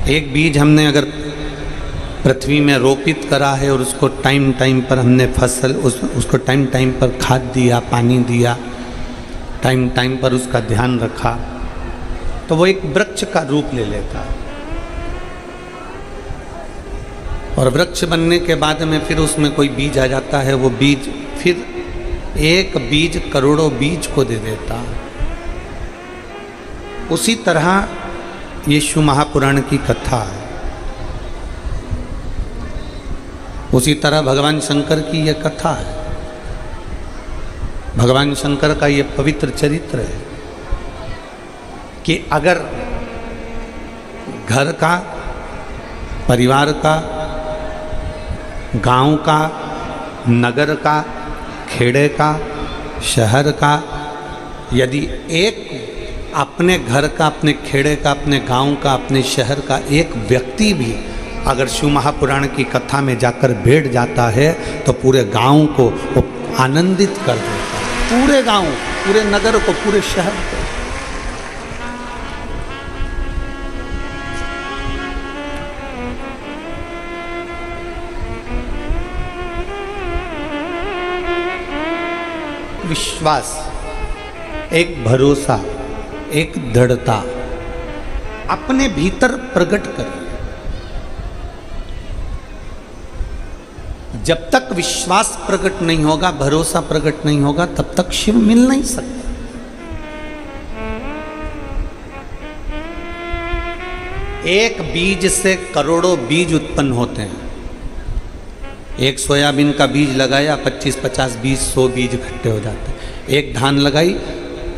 एक बीज हमने अगर पृथ्वी में रोपित करा है और उसको टाइम टाइम पर हमने उसको टाइम टाइम पर खाद दिया, पानी दिया, टाइम टाइम पर उसका ध्यान रखा, तो वो एक वृक्ष का रूप ले लेता है। और वृक्ष बनने के बाद में फिर उसमें कोई बीज आ जाता है, वो बीज फिर एक बीज करोड़ों बीज को दे देता है। उसी तरह ये शिव महापुराण की कथा है। उसी तरह भगवान शंकर की यह कथा है। भगवान शंकर का ये पवित्र चरित्र है कि अगर घर का, परिवार का, गांव का, नगर का, खेड़े का, शहर का, यदि एक अपने घर का, अपने खेड़े का, अपने गांव का, अपने शहर का एक व्यक्ति भी अगर शिव महापुराण की कथा में जाकर बैठ जाता है तो पूरे गांव को वो आनंदित कर देता है। पूरे गांव, पूरे नगर को, पूरे शहर को। विश्वास, एक भरोसा, एक दृढ़ता अपने भीतर प्रकट करें। जब तक विश्वास प्रकट नहीं होगा, भरोसा प्रकट नहीं होगा, तब तक शिव मिल नहीं सकता। एक बीज से करोड़ों बीज उत्पन्न होते हैं। एक सोयाबीन का बीज लगाया, 25-50 बीज, 100 बीज इकट्ठे हो जाते हैं। एक धान लगाई,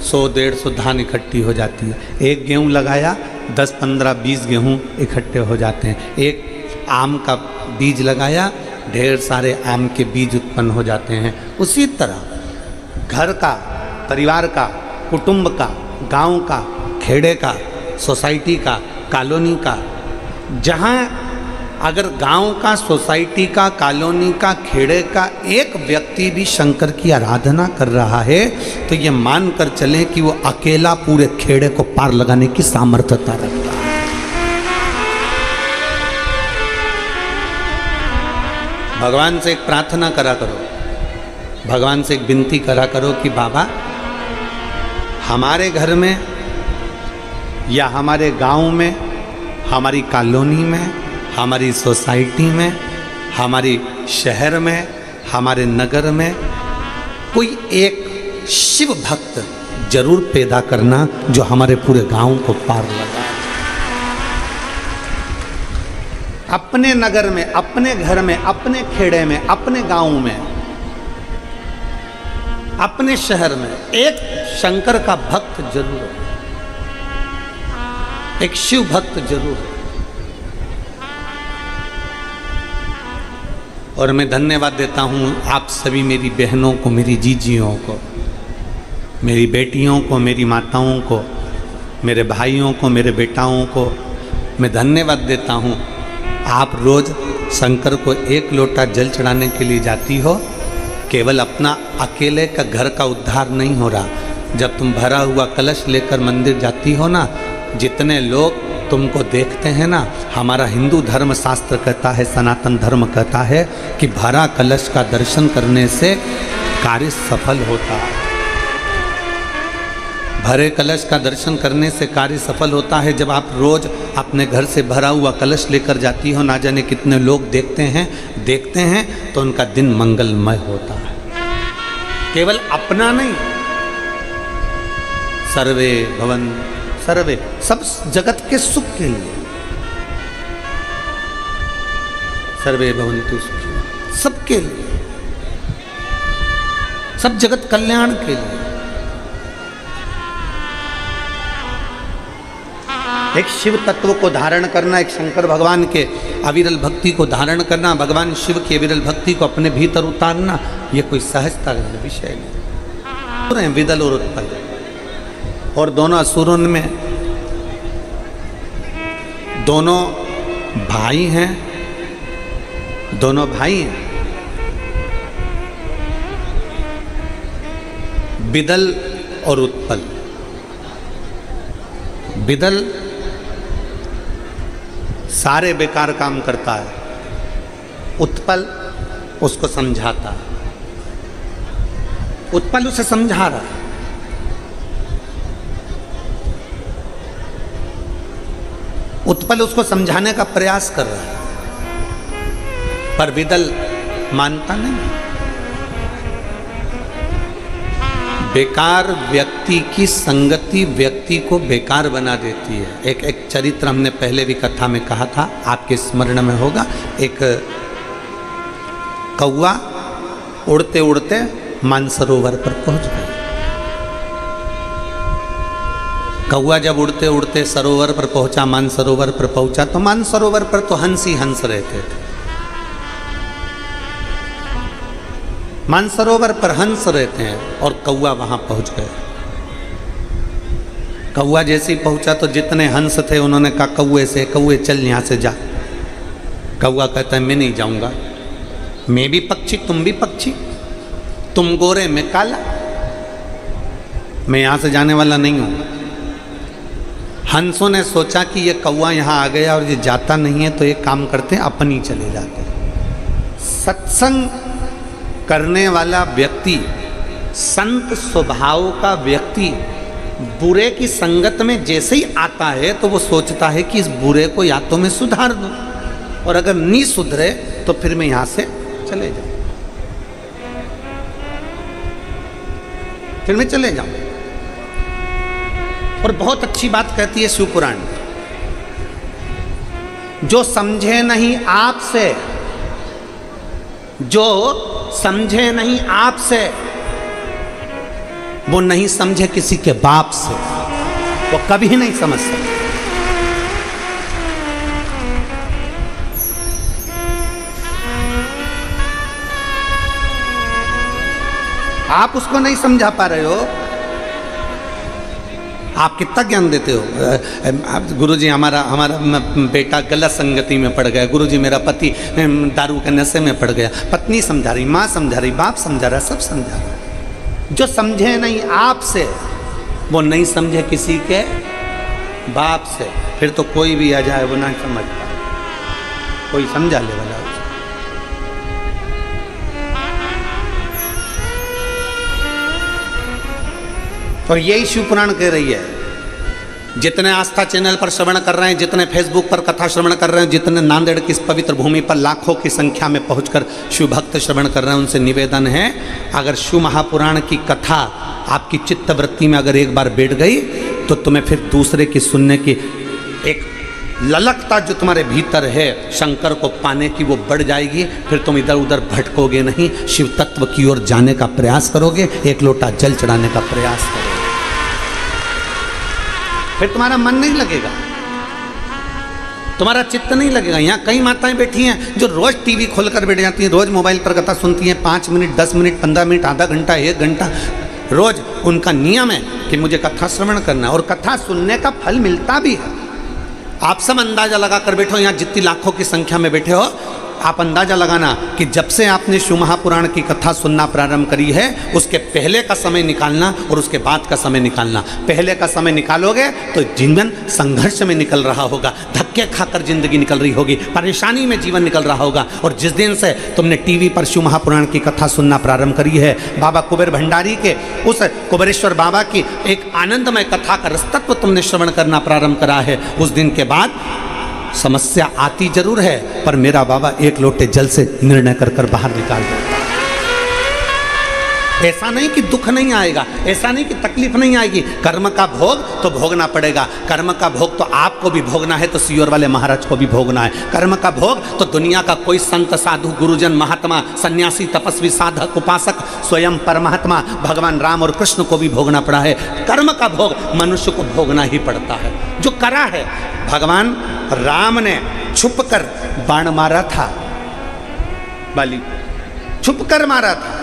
100-150 धान इकट्ठी हो जाती है। एक गेहूं लगाया, 10-15-20 गेहूं इकट्ठे हो जाते हैं। एक आम का बीज लगाया, ढेर सारे आम के बीज उत्पन्न हो जाते हैं। उसी तरह घर का, परिवार का, कुटुंब का, गांव का, खेड़े का, सोसाइटी का, कॉलोनी का, जहां अगर गांव का, सोसाइटी का, कॉलोनी का, खेड़े का एक व्यक्ति भी शंकर की आराधना कर रहा है तो ये मान कर चलें कि वो अकेला पूरे खेड़े को पार लगाने की सामर्थ्यता रखता है। भगवान से एक प्रार्थना करा करो, भगवान से एक विनती करा करो कि बाबा हमारे घर में या हमारे गांव में, हमारी कॉलोनी में, हमारी सोसाइटी में, हमारी शहर में, हमारे नगर में कोई एक शिव भक्त जरूर पैदा करना जो हमारे पूरे गांव को पार लगाए। अपने नगर में, अपने घर में, अपने खेड़े में, अपने गांव में, अपने शहर में एक शंकर का भक्त जरूर हो, एक शिव भक्त जरूर हो। और मैं धन्यवाद देता हूं आप सभी मेरी बहनों को, मेरी जीजियों को, मेरी बेटियों को, मेरी माताओं को, मेरे भाइयों को, मेरे बेटाओं को मैं धन्यवाद देता हूं। आप रोज शंकर को एक लोटा जल चढ़ाने के लिए जाती हो। केवल अपना अकेले का घर का उद्धार नहीं हो रहा। जब तुम भरा हुआ कलश लेकर मंदिर जाती हो ना, जितने लोग तुमको देखते हैं ना, हमारा हिंदू धर्म शास्त्र कहता है, सनातन धर्म कहता है कि भरा कलश का दर्शन करने से कार्य सफल होता है। भरे कलश का दर्शन करने से कार्य सफल होता है। जब आप रोज अपने घर से भरा हुआ कलश लेकर जाती हो, ना जाने कितने लोग देखते हैं तो उनका दिन मंगलमय होता है। केवल अपना नहीं, सर्वे भवन सर्वे, सब जगत के सुख के लिए, सर्वे भवन्तु सुखिनः, सबके लिए, सब जगत कल्याण के लिए। एक शिव तत्व को धारण करना, एक शंकर भगवान के अविरल भक्ति को धारण करना, भगवान शिव की अविरल भक्ति को अपने भीतर उतारना, ये कोई सहजता का विषय नहीं। विदल और उत्पल, और दोनों असुरों में दोनों भाई हैं, दोनों भाई हैं। विदल और उत्पल। विदल सारे बेकार काम करता है। उत्पल उसको समझाता है, उत्पल उसे समझा रहा है। उत्पल उसको समझाने का प्रयास कर रहा है, पर विदल मानता नहीं। बेकार व्यक्ति की संगति व्यक्ति को बेकार बना देती है। एक चरित्र हमने पहले भी कथा में कहा था, आपके स्मरण में होगा। एक कौवा उड़ते उड़ते मानसरोवर पर पहुंच गया। कौवा जब उड़ते उड़ते सरोवर पर पहुंचा, मानसरोवर पर पहुंचा, तो मानसरोवर पर तो हंस ही हंस रहते थे। मानसरोवर पर हंस रहते हैं और कौवा वहां पहुंच गए। कौवा जैसे ही पहुंचा तो जितने हंस थे उन्होंने कहा कौवे से, कौवे चल यहां से जा। कौवा कहता है मैं नहीं जाऊंगा, मैं भी पक्षी तुम भी पक्षी, तुम गोरे मैं काला, मैं यहां से जाने वाला नहीं हूं। हंसों ने सोचा कि ये कौवा यहां आ गया और ये जाता नहीं है, तो एक काम करते हैं अपन ही चले जाते हैं। सत्संग करने वाला व्यक्ति, संत स्वभाव का व्यक्ति बुरे की संगत में जैसे ही आता है तो वो सोचता है कि इस बुरे को या तो मैं सुधार दूं, और अगर नहीं सुधरे तो फिर मैं यहां से चले जाऊं, फिर मैं चले जाऊं। और बहुत अच्छी बात कहती है शिव पुराण, जो समझे नहीं आपसे, जो समझे नहीं आपसे, वो नहीं समझे किसी के बाप से, वो कभी नहीं समझ सकते। आप उसको नहीं समझा पा रहे हो, आप कितना ज्ञान देते हो। गुरुजी हमारा बेटा गलत संगति में पड़ गया, गुरुजी मेरा पति दारू के नशे में पड़ गया, पत्नी समझा रही, माँ समझा रही, बाप समझा रहा, सब समझा रहा। जो समझे नहीं आपसे वो नहीं समझे किसी के बाप से, फिर तो कोई भी आ जाए वो नहीं समझ पाए, कोई समझा ले वाला। और यही शिव पुराण कह रही है। जितने आस्था चैनल पर श्रवण कर रहे हैं, जितने फेसबुक पर कथा श्रवण कर रहे हैं, जितने नांदेड़ की इस पवित्र भूमि पर लाखों की संख्या में पहुंचकर शिव भक्त श्रवण कर रहे हैं, उनसे निवेदन है, अगर शिव महापुराण की कथा आपकी चित्त वृत्ति में अगर एक बार बैठ गई तो तुम्हें फिर दूसरे की सुनने की एक ललकता जो तुम्हारे भीतर है शंकर को पाने की, वो बढ़ जाएगी। फिर तुम इधर उधर भटकोगे नहीं, शिव तत्व की ओर जाने का प्रयास करोगे, एक लोटा जल चढ़ाने का प्रयास करोगे, फिर तुम्हारा मन नहीं लगेगा, तुम्हारा चित्त नहीं लगेगा। यहाँ कई माताएं बैठी हैं जो रोज टीवी खोलकर बैठ जाती हैं, रोज मोबाइल पर कथा सुनती हैं, 5 मिनट 10 मिनट 15 मिनट आधा घंटा 1 घंटा रोज उनका नियम है कि मुझे कथा श्रवण करना है, और कथा सुनने का फल मिलता भी है। आप सब अंदाजा लगा कर बैठो, यहाँ जितनी लाखों की संख्या में बैठे हो, आप अंदाजा लगाना कि जब से आपने शिव महापुराण की कथा सुनना प्रारंभ करी है, उसके पहले का समय निकालना और उसके बाद का समय निकालना। पहले का समय निकालोगे तो जीवन संघर्ष में निकल रहा होगा, धक्के खाकर जिंदगी निकल रही होगी, परेशानी में जीवन निकल रहा होगा। और जिस दिन से तुमने टीवी पर शिव महापुराण की कथा सुनना प्रारंभ करी है, बाबा कुबेर भंडारी के उस कुबेरेश्वर बाबा की एक आनंदमय कथा का रसतत्व तुमने श्रवण करना प्रारंभ करा है, उस दिन के बाद समस्या आती जरूर है, पर मेरा बाबा एक लोटे जल से निर्णय कर कर बाहर निकाल देता। ऐसा नहीं कि दुख नहीं आएगा, ऐसा नहीं कि तकलीफ नहीं आएगी। कर्म का भोग तो भोगना पड़ेगा, कर्म का भोग तो आपको भी भोगना है, तो सियोर वाले महाराज को भी भोगना है। कर्म का भोग तो दुनिया का कोई संत साधु गुरुजन महात्मा सन्यासी तपस्वी साधक उपासक स्वयं परमात्मा भगवान राम और कृष्ण को भी भोगना पड़ा है। कर्म का भोग मनुष्य को भोगना ही पड़ता है, जो करा है। भगवान राम ने छुप कर बाण मारा था, बाली छुप कर मारा था,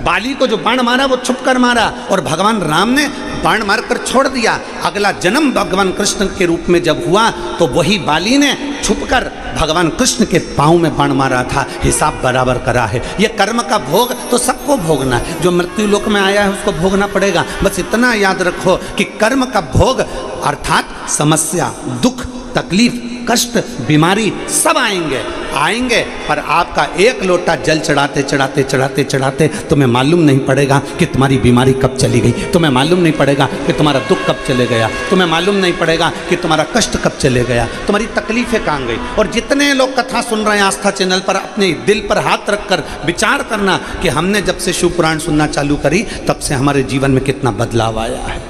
बाली को जो बाण मारा वो छुप कर मारा, और भगवान राम ने बाण मारकर छोड़ दिया। अगला जन्म भगवान कृष्ण के रूप में जब हुआ तो वही बाली ने छुपकर भगवान कृष्ण के पांव में बाण मारा था। हिसाब बराबर करा है। ये कर्म का भोग तो सबको भोगना है, जो मृत्यु लोक में आया है उसको भोगना पड़ेगा। बस इतना याद रखो कि कर्म का भोग अर्थात समस्या दुख तकलीफ कष्ट, बीमारी सब आएंगे, पर आपका एक लोटा जल चढ़ाते चढ़ाते चढ़ाते चढ़ाते तुम्हें मालूम नहीं पड़ेगा कि तुम्हारी बीमारी कब चली गई, तुम्हें मालूम नहीं पड़ेगा कि तुम्हारा दुख कब चले गया, तुम्हें मालूम नहीं पड़ेगा कि तुम्हारा कष्ट कब चले गया, तुम्हारी तकलीफें कहाँ गई। और जितने लोग कथा सुन रहे हैं आस्था चैनल पर, अपने दिल पर हाथ रखकर विचार करना कि हमने जब से शिव पुराण सुनना चालू करी तब से हमारे जीवन में कितना बदलाव आया है,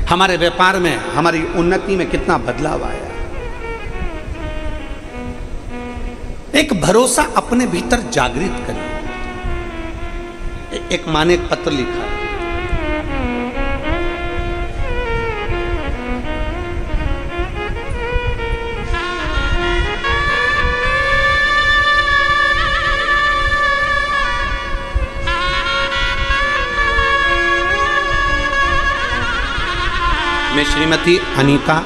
हमारे व्यापार में, हमारी उन्नति में कितना बदलाव आया। एक भरोसा अपने भीतर जागृत करिए। एक माँ ने एक पत्र लिखा, मैं श्रीमती अनीता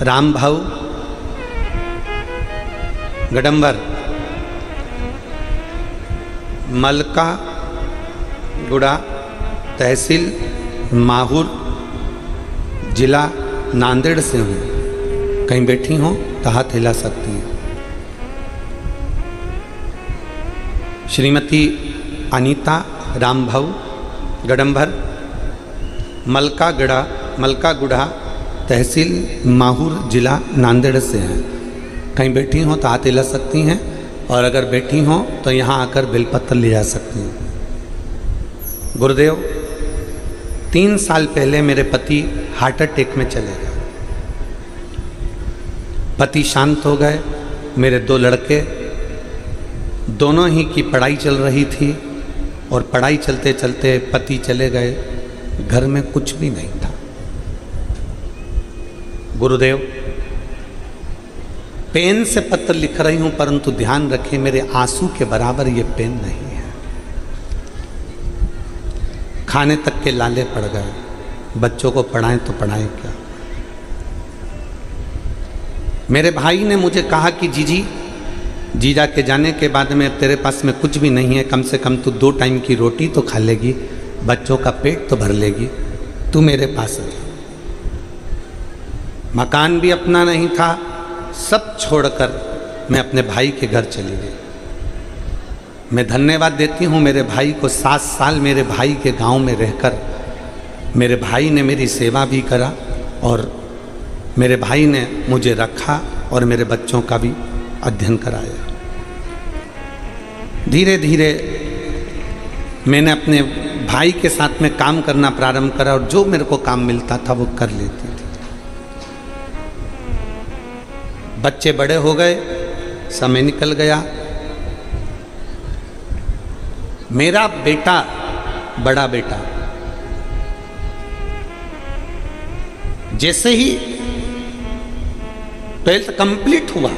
रामभाऊ गडम्बर, मलका गुड़ा, तहसील माहौर, जिला नांदेड़ से हूँ। कहीं बैठी हो तो हाथ हिला सकती हैं। श्रीमती अनीता रामभाऊ गडम्बर, मलका गुड़ा, तहसील माहौर, जिला नांदेड़ से हैं। कहीं बैठी हो तो हाथ हिला सकती हैं, और अगर बैठी हो तो यहाँ आकर बेलपत्र ले जा सकती हैं। गुरुदेव, 3 साल पहले मेरे पति हार्ट अटैक में चले गए। पति शांत हो गए। मेरे 2 लड़के, दोनों ही की पढ़ाई चल रही थी, और पढ़ाई चलते चलते पति चले गए। घर में कुछ भी नहीं था। गुरुदेव, पेन से पत्र लिख रही हूं, परंतु ध्यान रखें मेरे आंसू के बराबर ये पेन नहीं है। खाने तक के लाले पड़ गए। बच्चों को पढ़ाएं तो पढ़ाएं क्या। मेरे भाई ने मुझे कहा कि जीजा के जाने के बाद में तेरे पास में कुछ भी नहीं है, कम से कम तू 2 टाइम की रोटी तो खा लेगी, बच्चों का पेट तो भर लेगी, तू मेरे पास रह। मकान भी अपना नहीं था, सब छोड़कर मैं अपने भाई के घर चली गई। मैं धन्यवाद देती हूँ मेरे भाई को। 7 साल मेरे भाई के गांव में रहकर मेरे भाई ने मेरी सेवा भी करा, और मेरे भाई ने मुझे रखा, और मेरे बच्चों का भी अध्ययन कराया। धीरे धीरे मैंने अपने भाई के साथ में काम करना प्रारंभ करा, और जो मेरे को काम मिलता था वो कर लेती थी। बच्चे बड़े हो गए, समय निकल गया। मेरा बेटा, बड़ा बेटा, जैसे ही 12th कंप्लीट हुआ,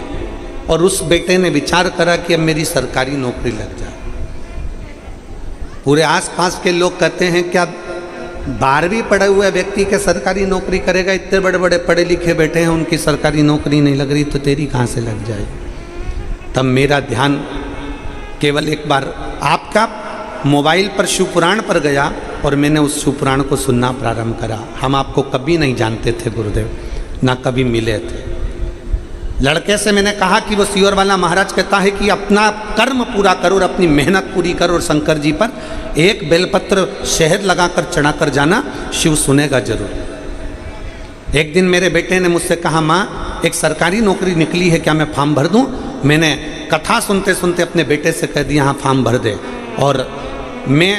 और उस बेटे ने विचार करा कि अब मेरी सरकारी नौकरी लग जाए। पूरे आसपास के लोग कहते हैं क्या 12वीं पढ़े हुए व्यक्ति के सरकारी नौकरी करेगा, इतने बड़े बड़े पढ़े लिखे बैठे हैं, उनकी सरकारी नौकरी नहीं लग रही, तो तेरी कहाँ से लग जाएगी। तब मेरा ध्यान केवल एक बार आपका मोबाइल पर शिवपुराण पर गया, और मैंने उस शिवपुराण को सुनना प्रारंभ करा। हम आपको कभी नहीं जानते थे गुरुदेव, ना कभी मिले थे। लड़के से मैंने कहा कि वो सियोर वाला महाराज कहता है कि अपना कर्म पूरा करो और अपनी मेहनत पूरी करो, और शंकर जी पर एक बेलपत्र शहद लगाकर चढ़ाकर जाना, शिव सुनेगा जरूर। एक दिन मेरे बेटे ने मुझसे कहा, माँ एक सरकारी नौकरी निकली है, क्या मैं फॉर्म भर दूँ? मैंने कथा सुनते सुनते अपने बेटे से कह दिया, हाँ फॉर्म भर दे। और मैं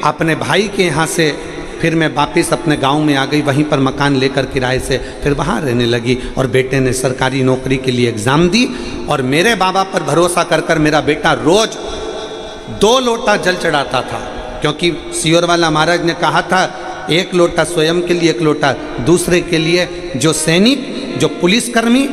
अपने भाई के यहाँ से फिर मैं वापस अपने गांव में आ गई, वहीं पर मकान लेकर किराए से फिर वहाँ रहने लगी। और बेटे ने सरकारी नौकरी के लिए एग्ज़ाम दी, और मेरे बाबा पर भरोसा कर कर मेरा बेटा रोज़ 2 लोटा जल चढ़ाता था, क्योंकि सियोर वाला महाराज ने कहा था 1 लोटा स्वयं के लिए, 1 लोटा दूसरे के लिए, जो सैनिक, जो पुलिसकर्मी,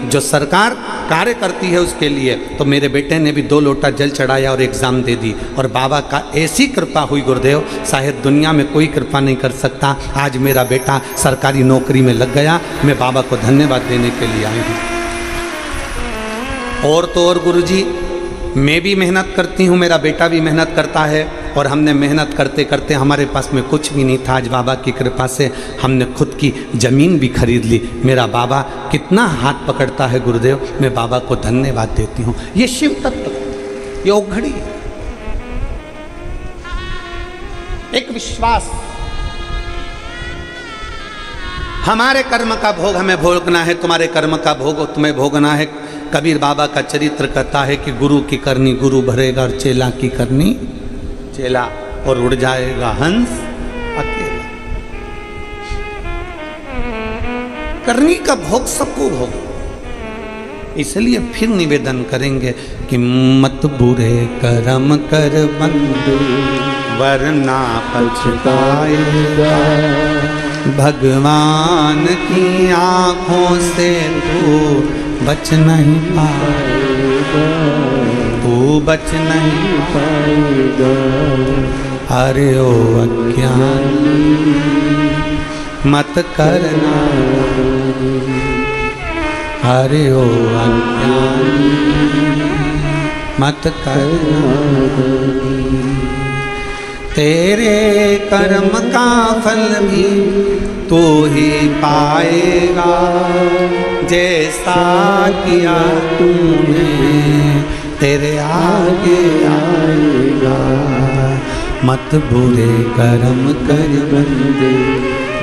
जो सरकार कार्य करती है उसके लिए। तो मेरे बेटे ने भी 2 लोटा जल चढ़ाया और एग्ज़ाम दे दी, और बाबा का ऐसी कृपा हुई गुरुदेव, शायद दुनिया में कोई कृपा नहीं कर सकता। आज मेरा बेटा सरकारी नौकरी में लग गया, मैं बाबा को धन्यवाद देने के लिए आई हूँ। और तो और गुरुजी, मैं भी मेहनत करती हूँ, मेरा बेटा भी मेहनत करता है, और हमने मेहनत करते करते हमारे पास में कुछ भी नहीं था, आज बाबा की कृपा से हमने खुद की ज़मीन भी खरीद ली। मेरा बाबा कितना हाथ पकड़ता है गुरुदेव, मैं बाबा को धन्यवाद देती हूँ। ये शिव तत्व, ये औघड़ी है, एक विश्वास। हमारे कर्म का भोग हमें भोगना है, तुम्हारे कर्म का भोग तुम्हें भोगना है। कबीर बाबा का चरित्र कहता है कि गुरु की करनी गुरु भरेगा, और चेला की करनी चेला, और उड़ जाएगा हंस अकेला। करनी का भोग सबको भोग। इसलिए फिर निवेदन करेंगे कि मत बुरे कर्म कर बंदे, वरना पछताएगा। भगवान की आंखों से तू बच नहीं पाएगा, तू बच नहीं पाएगा। अरे ओ अज्ञानी मत करना, अरे ओ अज्ञानी मत करना। तेरे कर्म का फल भी तू ही पाएगा, जैसा किया तूने तेरे आगे आएगा। मत बुरे कर्म कर बंदे,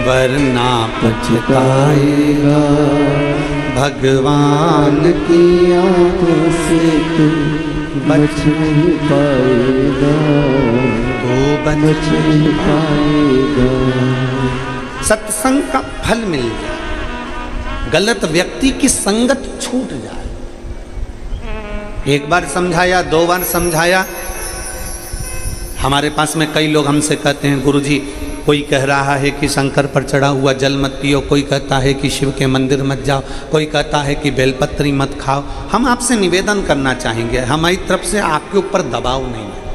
वरना पछताएगा। भगवान की आंखों से तू बच नहीं पाएगा, तू बच नहीं पाएगा। सत्संग का फल मिल जाए, गलत व्यक्ति की संगत छूट जाए। एक बार समझाया, 2 बार समझाया। हमारे पास में कई लोग हमसे कहते हैं, गुरुजी कोई कह रहा है कि शंकर पर चढ़ा हुआ जल मत पियो, कोई कहता है कि शिव के मंदिर मत जाओ, कोई कहता है कि बेलपत्री मत खाओ। हम आपसे निवेदन करना चाहेंगे, हमारी तरफ से आपके ऊपर दबाव नहीं है,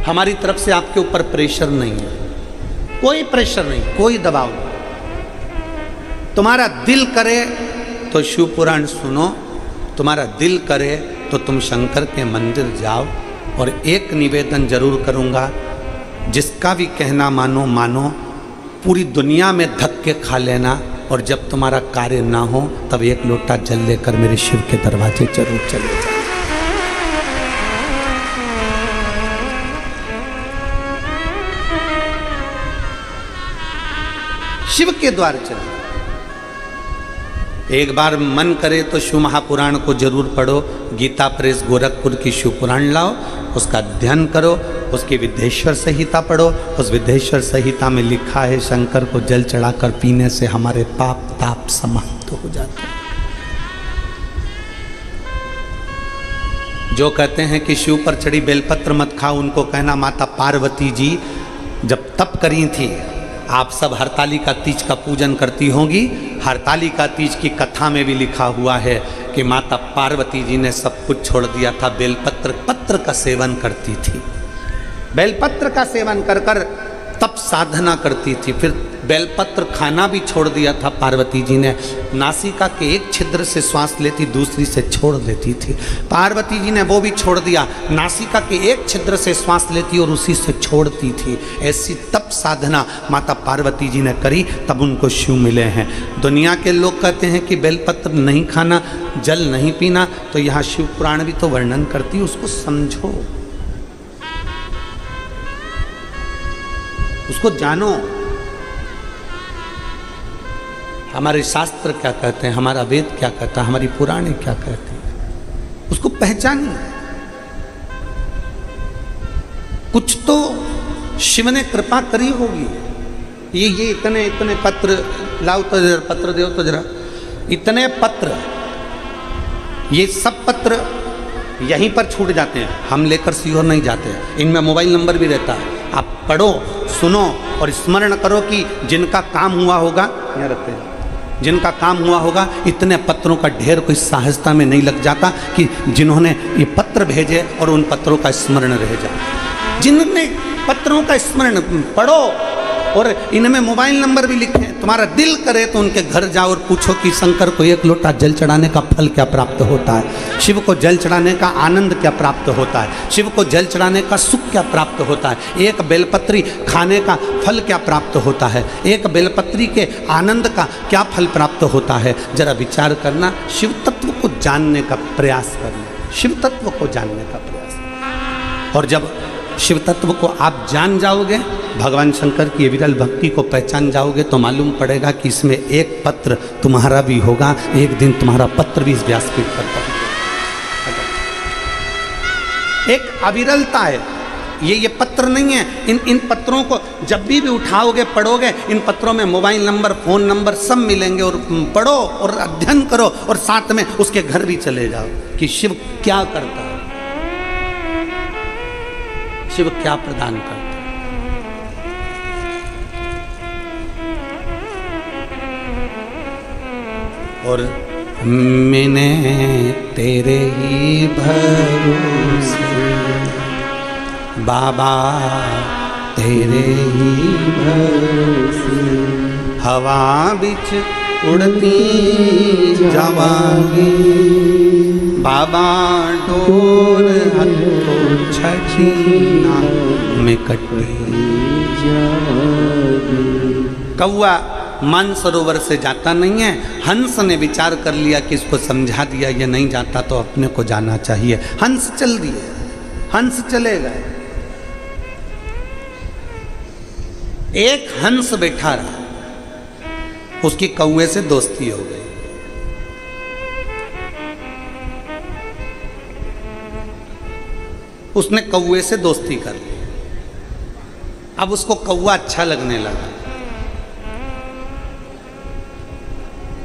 हमारी तरफ से आपके ऊपर प्रेशर नहीं है, कोई प्रेशर नहीं, कोई दबाव नहीं। तुम्हारा दिल करे तो शिव पुराण सुनो, तुम्हारा दिल करे तो तुम शंकर के मंदिर जाओ। और एक निवेदन जरूर करूँगा, जिसका भी कहना मानो मानो, पूरी दुनिया में धक्के खा लेना, और जब तुम्हारा कार्य ना हो तब 1 लोटा जल लेकर मेरे शिव के दरवाजे जरूर चले जाओ। शिव के द्वार चले। एक बार मन करे तो शिव महापुराण को जरूर पढ़ो। गीता प्रेस गोरखपुर की शिव पुराण लाओ, उसका अध्ययन करो, उसकी विद्येश्वर संहिता पढ़ो। उस विद्येश्वर संहिता में लिखा है, शंकर को जल चढ़ाकर पीने से हमारे पाप ताप समाप्त हो जाते हैं। जो कहते हैं कि शिव पर चढ़ी बेलपत्र मत खाओ, उनको कहना माता पार्वती जी जब तप करी थी, आप सब हरतालिका तीज का पूजन करती होंगी। हरतालिका तीज की कथा में भी लिखा हुआ है कि माता पार्वती जी ने सब कुछ छोड़ दिया था, बेलपत्र का सेवन करती थी, बेलपत्र का सेवन कर कर तप साधना करती थी। फिर बेलपत्र खाना भी छोड़ दिया था पार्वती जी ने। नासिका के एक छिद्र से श्वास लेती, दूसरी से छोड़ देती थी। पार्वती जी ने वो भी छोड़ दिया, नासिका के एक छिद्र से श्वास लेती और उसी से छोड़ती थी। ऐसी तप साधना माता पार्वती जी ने करी, तब उनको शिव मिले हैं। दुनिया के लोग कहते हैं कि बेलपत्र नहीं खाना, जल नहीं पीना, तो यहाँ शिव पुराण भी तो वर्णन करती, उसको समझो, उसको जानो। हमारे शास्त्र क्या कहते हैं, हमारा वेद क्या कहता है, हमारी पुराणे क्या कहते हैं, उसको पहचानिए। कुछ तो शिव ने कृपा करी होगी। ये इतने पत्र लाओ तो जरा, पत्र दो तो जरा, इतने पत्र, ये सब पत्र यहीं पर छूट जाते हैं, हम लेकर सीहोर नहीं जाते। इनमें मोबाइल नंबर भी रहता है, आप पढ़ो, सुनो और स्मरण करो कि जिनका काम हुआ होगा, यहाँ रखते हैं, जिनका काम हुआ होगा, इतने पत्रों का ढेर कोई सहजता में नहीं लग जाता कि जिन्होंने ये पत्र भेजे और उन पत्रों का स्मरण रह जाए। जिन्होंने पत्रों का स्मरण पढ़ो, और इनमें मोबाइल नंबर भी लिखे हैं, तुम्हारा दिल करे तो उनके घर जाओ और पूछो कि शंकर को एक लोटा जल चढ़ाने का फल क्या प्राप्त होता है, शिव को जल चढ़ाने का आनंद क्या प्राप्त होता है, शिव को जल चढ़ाने का सुख क्या प्राप्त होता है, एक बेलपत्री खाने का फल क्या प्राप्त होता है, एक बेलपत्री के आनंद का क्या फल प्राप्त होता है। जरा विचार करना, शिव तत्व को जानने का प्रयास करना, शिव तत्व को जानने का प्रयास। और जब शिव तत्व को आप जान जाओगे, भगवान शंकर की विरल भक्ति को पहचान जाओगे, तो मालूम पड़ेगा कि इसमें एक पत्र तुम्हारा भी होगा, एक दिन तुम्हारा पत्र भी इस व्यासपीठ पर पहुंचेगा। एक अविरलता है, ये पत्र नहीं है। इन पत्रों को जब भी उठाओगे, पढ़ोगे, इन पत्रों में मोबाइल नंबर, फोन नंबर सब मिलेंगे, और पढ़ो और अध्ययन करो, और साथ में उसके घर भी चले जाओ कि शिव क्या करता है, शिव क्या प्रदान करता है। और मैंने तेरे ही भरोसे बाबा, तेरे ही भरोसे हवा बिच उड़ती जावांगी, बाबा डोर हथो छठी में कटी जावांगी। कौआ मानसरोवर से जाता नहीं है। हंस ने विचार कर लिया कि इसको समझा दिया, ये नहीं जाता तो अपने को जाना चाहिए। हंस चल दिए, हंस चले गए। एक हंस बैठा रहा, उसकी कौवे से दोस्ती हो गई। उसने कौवे से दोस्ती कर ली। अब उसको कौवा अच्छा लगने लगा,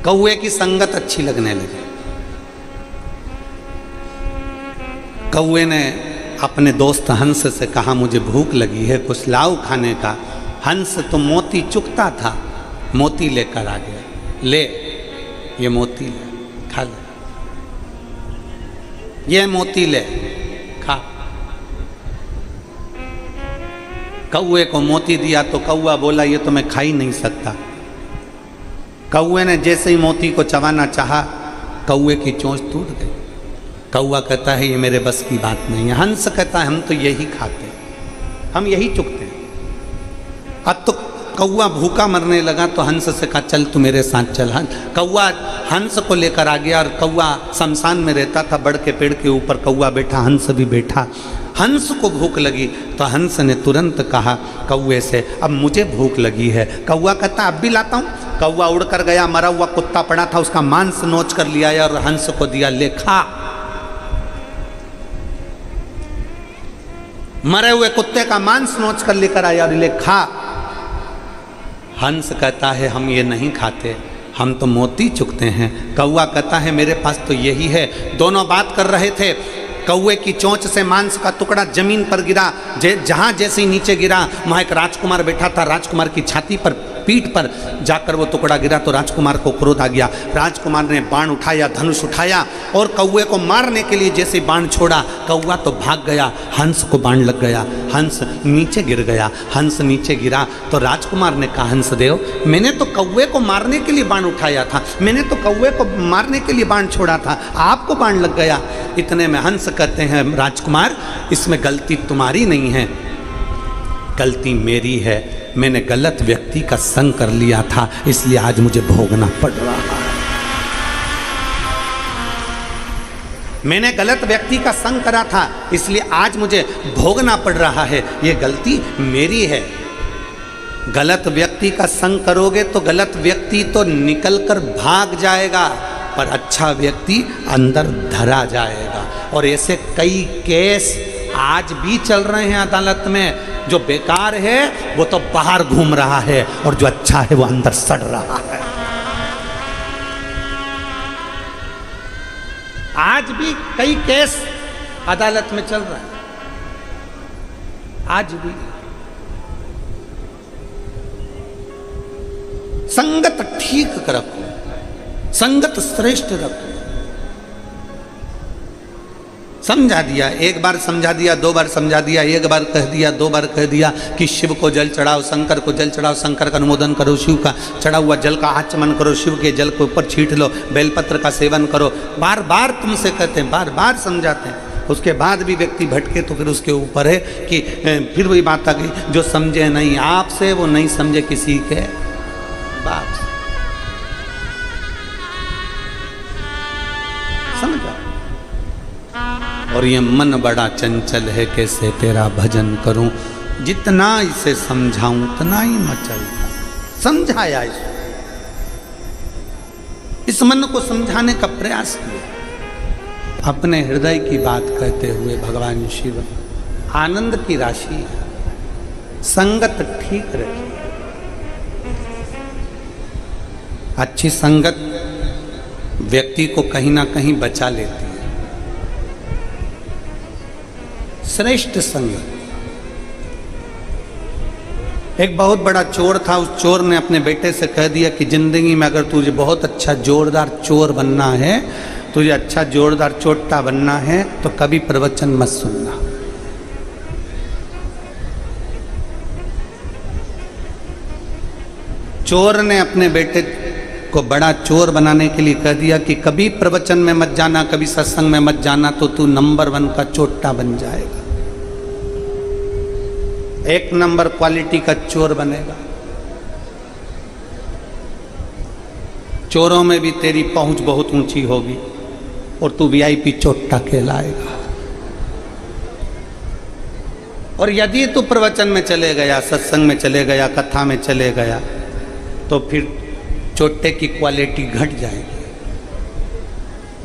कौवे की संगत अच्छी लगने लगी। कौवे ने अपने दोस्त हंस से कहा, मुझे भूख लगी है, कुछ लाओ खाने का। हंस तो मोती चुगता था, मोती लेकर आ गया। ले, ये मोती ले, खा ले, ये मोती ले, खा। कौवे को मोती दिया तो कौवा बोला, ये तो मैं खा ही नहीं सकता। कौवे ने जैसे ही मोती को चबाना चाहा, कौवे की चोंच टूट गई। कौवा कहता है, ये मेरे बस की बात नहीं है। हंस कहता है, हम तो यही खाते, हम यही चुगते हैं। अब तो कौवा भूखा मरने लगा, तो हंस से कहा, चल तू मेरे साथ चल। कौवा हंस को लेकर आ गया, और कौवा शमशान में रहता था, बड़ के पेड़ के ऊपर कौवा बैठा, हंस भी बैठा। हंस को भूख लगी तो हंस ने तुरंत कहा कौवे से, अब मुझे भूख लगी है। कौवा कहता, अब भी लाता हूँ। कौवा उड़कर गया, मरा हुआ कुत्ता पड़ा था, उसका मांस नोच कर लिया और हंस को दिया, ले खा। मरे हुए कुत्ते का मांस नोच कर लेकर आया और ले खा। हंस कहता है, हम ये नहीं खाते, हम तो मोती चुगते हैं। कौवा कहता है, मेरे पास तो यही है। दोनों बात कर रहे थे। कौवे की चोंच से मांस का टुकड़ा जमीन पर गिरा। जहां जैसे ही नीचे गिरा, वहां एक राजकुमार बैठा था। राजकुमार की छाती पर, पीठ पर जाकर वो टुकड़ा गिरा तो राजकुमार को क्रोध आ गया। राजकुमार ने बाण उठाया, धनुष उठाया, और कौवे को मारने के लिए जैसे बाण छोड़ा, कौवा तो भाग गया, हंस को बाण लग गया, हंस नीचे गिर गया। हंस नीचे गिरा तो राजकुमार ने कहा, हंस देव, मैंने तो कौवे को मारने के लिए बाण उठाया था, मैंने तो कौवे को मारने के लिए बाण छोड़ा था, आपको बाण लग गया। इतने में हंस कहते हैं, राजकुमार, इसमें गलती तुम्हारी नहीं है, गलती मेरी है। मैंने गलत व्यक्ति का संग कर लिया था, इसलिए आज मुझे भोगना पड़ रहा है। मैंने गलत व्यक्ति का संग करा था, इसलिए आज मुझे भोगना पड़ रहा है। ये गलती मेरी है। गलत व्यक्ति का संग करोगे तो गलत व्यक्ति तो निकल कर भाग जाएगा, पर अच्छा व्यक्ति अंदर धरा जाएगा। और ऐसे कई केस आज भी चल रहे हैं अदालत में। जो बेकार है वो तो बाहर घूम रहा है, और जो अच्छा है वो अंदर सड़ रहा है। आज भी कई केस अदालत में चल रहा है, आज भी। संगत ठीक रखो, संगत श्रेष्ठ रखो, समझा दिया, एक बार समझा दिया, दो बार समझा दिया, एक बार कह दिया, दो बार कह दिया कि शिव को जल चढ़ाओ, शंकर को जल चढ़ाओ, शंकर का अनुमोदन करो, शिव का चढ़ा हुआ जल का आचमन करो, शिव के जल के ऊपर छींट लो, बेलपत्र का सेवन करो। बार बार तुमसे कहते हैं, बार बार समझाते हैं। उसके बाद भी व्यक्ति भटके तो फिर उसके ऊपर है कि फिर वही बात आ गई, जो समझे नहीं आपसे वो नहीं समझे किसी के बाप से। समझा? और ये मन बड़ा चंचल है, कैसे तेरा भजन करूं, जितना इसे समझाऊं उतना ही मचलता। समझाया इस मन को समझाने का प्रयास किया, अपने हृदय की बात कहते हुए भगवान शिव आनंद की राशि है, संगत ठीक रखिए। अच्छी संगत व्यक्ति को कहीं ना कहीं बचा लेती है। श्रेष्ठ संगत। एक बहुत बड़ा चोर था, उस चोर ने अपने बेटे से कह दिया कि जिंदगी में अगर तुझे बहुत अच्छा जोरदार चोर बनना है, तुझे अच्छा जोरदार चोट्टा बनना है, तो कभी प्रवचन मत सुनना। चोर ने अपने बेटे को बड़ा चोर बनाने के लिए कह दिया कि कभी प्रवचन में मत जाना, कभी सत्संग में मत जाना, तो तू नंबर 1 का चोट्टा बन जाएगा, 1 नंबर क्वालिटी का चोर बनेगा। चोरों में भी तेरी पहुंच बहुत ऊंची होगी और तू वीआईपी चोट्टा कहलाएगा। और यदि तू प्रवचन में चले गया, सत्संग में चले गया, कथा में चले गया, तो फिर चोट्टे की क्वालिटी घट जाएगी,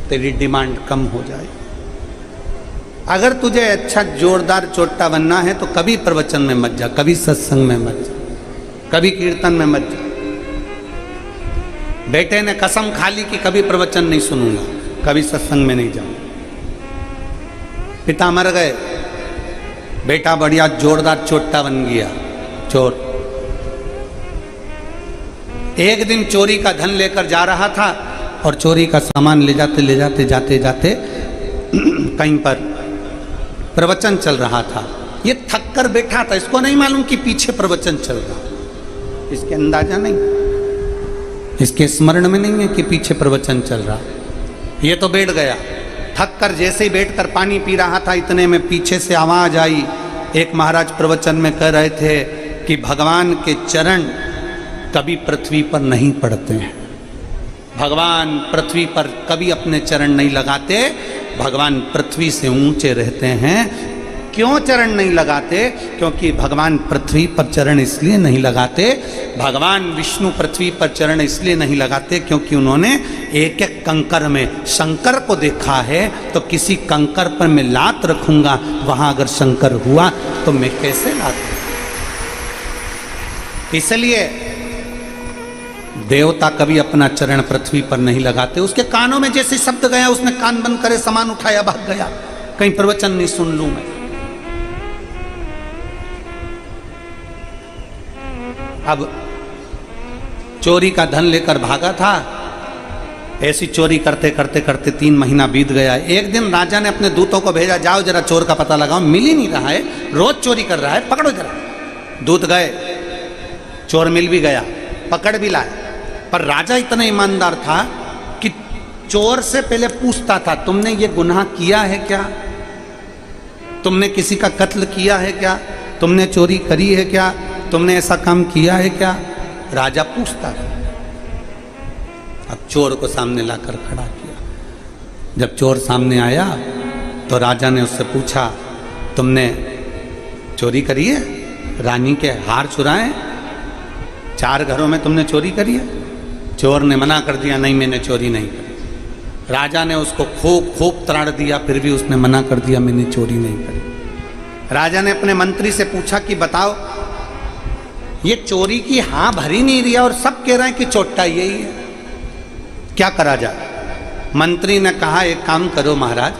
तेरी डिमांड कम हो जाएगी। अगर तुझे अच्छा जोरदार चोट्टा बनना है तो कभी प्रवचन में मत जा, कभी सत्संग में मत जा, कभी कीर्तन में मत जा। बेटे ने कसम खा ली कि कभी प्रवचन नहीं सुनूंगा, कभी सत्संग में नहीं जाऊंगा। पिता मर गए, बेटा बढ़िया जोरदार चोट्टा बन गया, चोर। एक दिन चोरी का धन लेकर जा रहा था और चोरी का सामान ले जाते जाते कहीं पर प्रवचन चल रहा था। ये थक कर बैठा था, इसको नहीं मालूम कि पीछे प्रवचन चल रहा, इसके अंदाजा नहीं, इसके स्मरण में नहीं है कि पीछे प्रवचन चल रहा। ये तो बैठ गया, थक कर जैसे ही बैठकर पानी पी रहा था, इतने में पीछे से आवाज आई। एक महाराज प्रवचन में कह रहे थे कि भगवान के चरण कभी पृथ्वी पर नहीं पड़ते हैं, भगवान पृथ्वी पर कभी अपने चरण नहीं लगाते, भगवान पृथ्वी से ऊंचे रहते हैं। क्यों चरण नहीं लगाते? क्योंकि भगवान पृथ्वी पर चरण इसलिए नहीं लगाते, भगवान विष्णु पृथ्वी पर चरण इसलिए नहीं लगाते क्योंकि उन्होंने एक एक कंकर में शंकर को देखा है। तो किसी कंकर पर मैं लात रखूंगा, वहां अगर शंकर हुआ तो मैं कैसे लात? इसलिए देवता कभी अपना चरण पृथ्वी पर नहीं लगाते। उसके कानों में जैसे शब्द गया, उसने कान बंद करे, सामान उठाया, भाग गया, कहीं प्रवचन नहीं सुन लूं मैं। अब चोरी का धन लेकर भागा था, ऐसी चोरी करते करते करते 3 महीना बीत गया। एक दिन राजा ने अपने दूतों को भेजा, जाओ जरा चोर का पता लगाओ, मिल ही नहीं रहा है, रोज चोरी कर रहा है, पकड़ो जरा। दूत गए, चोर मिल भी गया, पकड़ भी लाए। पर राजा इतना ईमानदार था कि चोर से पहले पूछता था, तुमने ये गुनाह किया है क्या? तुमने किसी का कत्ल किया है क्या? तुमने चोरी करी है क्या? तुमने ऐसा काम किया है क्या? राजा पूछता था। अब चोर को सामने लाकर खड़ा किया। जब चोर सामने आया तो राजा ने उससे पूछा, तुमने चोरी करी है? रानी के हार चुराए? 4 घरों में तुमने चोरी करी है? चोर ने मना कर दिया, नहीं मैंने चोरी नहीं करी। राजा ने उसको खूब त्राड़ दिया, फिर भी उसने मना कर दिया, मैंने चोरी नहीं करी। राजा ने अपने मंत्री से पूछा कि बताओ, ये चोरी की हाँ भरी नहीं रही और सब कह रहे हैं कि चोट्टा यही है, क्या करा जाए? मंत्री ने कहा, एक काम करो महाराज,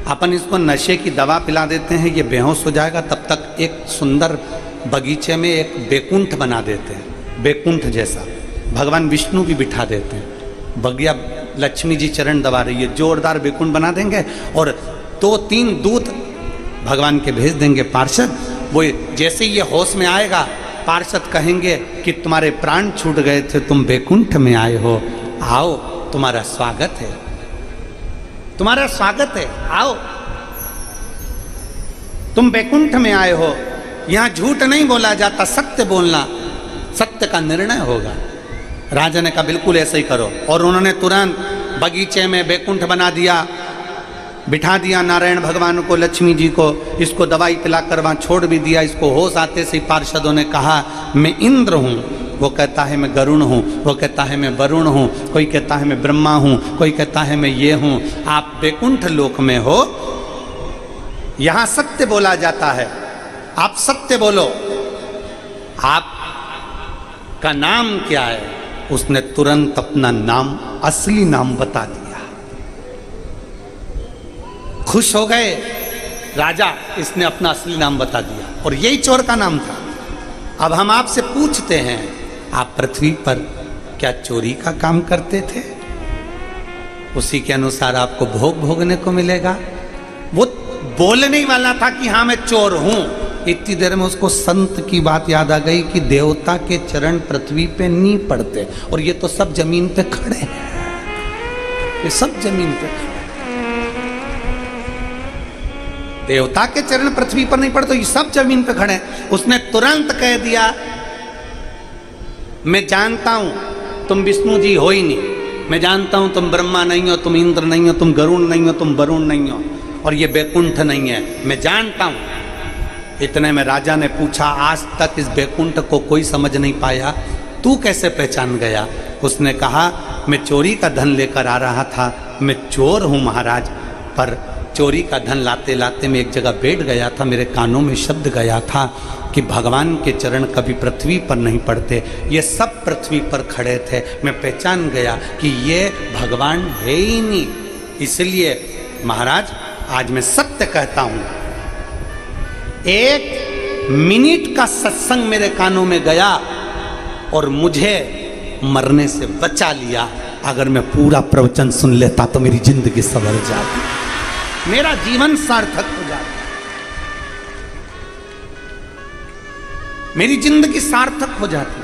अपन इसको नशे की दवा पिला देते हैं, ये बेहोश हो जाएगा, तब तक एक सुंदर बगीचे में एक बैकुंठ बना देते हैं, बैकुंठ जैसा, भगवान विष्णु भी बिठा देते हैं, बगिया लक्ष्मी जी चरण दबा रही है, जोरदार बैकुंठ बना देंगे और 2-3 दूत भगवान के भेज देंगे पार्षद। वो जैसे ही ये होश में आएगा, पार्षद कहेंगे कि तुम्हारे प्राण छूट गए थे, तुम बैकुंठ में आए हो, आओ तुम्हारा स्वागत है, तुम्हारा स्वागत है, आओ तुम बैकुंठ में आए हो। यहां झूठ नहीं बोला जाता, सत्य बोलना, सत्य का निर्णय होगा। राजा ने कहा बिल्कुल ऐसे ही करो, और उन्होंने तुरंत बगीचे में बैकुंठ बना दिया, बिठा दिया नारायण भगवान को, लक्ष्मी जी को, इसको दवाई पिलाकर वहाँ छोड़ भी दिया। इसको होश आते से पार्षदों ने कहा मैं इंद्र हूँ, वो कहता है मैं गरुण हूँ, वो कहता है मैं वरुण हूँ, कोई कहता है मैं ब्रह्मा हूँ, कोई कहता है मैं ये हूँ। आप बैकुंठ लोक में हो, यहाँ सत्य बोला जाता है, आप सत्य बोलो। आप का नाम क्या है? उसने तुरंत अपना नाम, असली नाम बता दिया। खुश हो गए राजा, इसने अपना असली नाम बता दिया, और यही चोर का नाम था। अब हम आपसे पूछते हैं, आप पृथ्वी पर क्या चोरी का काम करते थे? उसी के अनुसार आपको भोग भोगने को मिलेगा। वो बोलने ही वाला था कि हाँ मैं चोर हूं, इतनी देर में उसको संत की बात याद आ गई कि देवता के चरण पृथ्वी पे नहीं पड़ते, और ये तो सब जमीन पे खड़े हैं, ये सब जमीन पे खड़े। देवता के चरण पृथ्वी पर नहीं पड़ते, ये सब जमीन पे खड़े हैं। उसने तुरंत कह दिया मैं जानता हूं तुम विष्णु जी हो ही नहीं, मैं जानता हूं तुम ब्रह्मा नहीं हो, तुम इंद्र नहीं हो, तुम गरुण नहीं हो, तुम वरुण नहीं हो, और ये बैकुंठ नहीं है, मैं जानता हूं। इतने में राजा ने पूछा, आज तक इस बैकुंठ को कोई समझ नहीं पाया, तू कैसे पहचान गया? उसने कहा मैं चोरी का धन लेकर आ रहा था, मैं चोर हूं महाराज, पर चोरी का धन लाते लाते मैं एक जगह बैठ गया था, मेरे कानों में शब्द गया था कि भगवान के चरण कभी पृथ्वी पर नहीं पड़ते, ये सब पृथ्वी पर खड़े थे। मैं पहचान गया कि ये भगवान है ही नहीं। इसलिए महाराज आज मैं सत्य कहता हूं, 1 मिनट का सत्संग मेरे कानों में गया और मुझे मरने से बचा लिया। अगर मैं पूरा प्रवचन सुन लेता तो मेरी जिंदगी संवर जाती, मेरा जीवन सार्थक हो जाता, मेरी जिंदगी सार्थक हो जाती।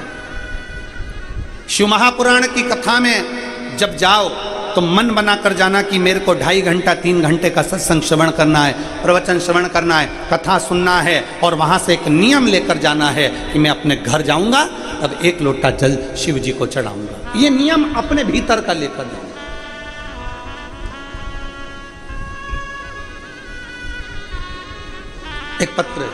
शिव महापुराण की कथा में जब जाओ तो मन बनाकर जाना कि मेरे को 2.5 घंटा 3 घंटे का सत्संग श्रवण करना है, प्रवचन श्रवण करना है, कथा सुनना है, और वहां से एक नियम लेकर जाना है कि मैं अपने घर जाऊंगा तब 1 लोटा जल शिव जी को चढ़ाऊंगा। ये नियम अपने भीतर का लेकर जाऊंगा। एक पत्र है,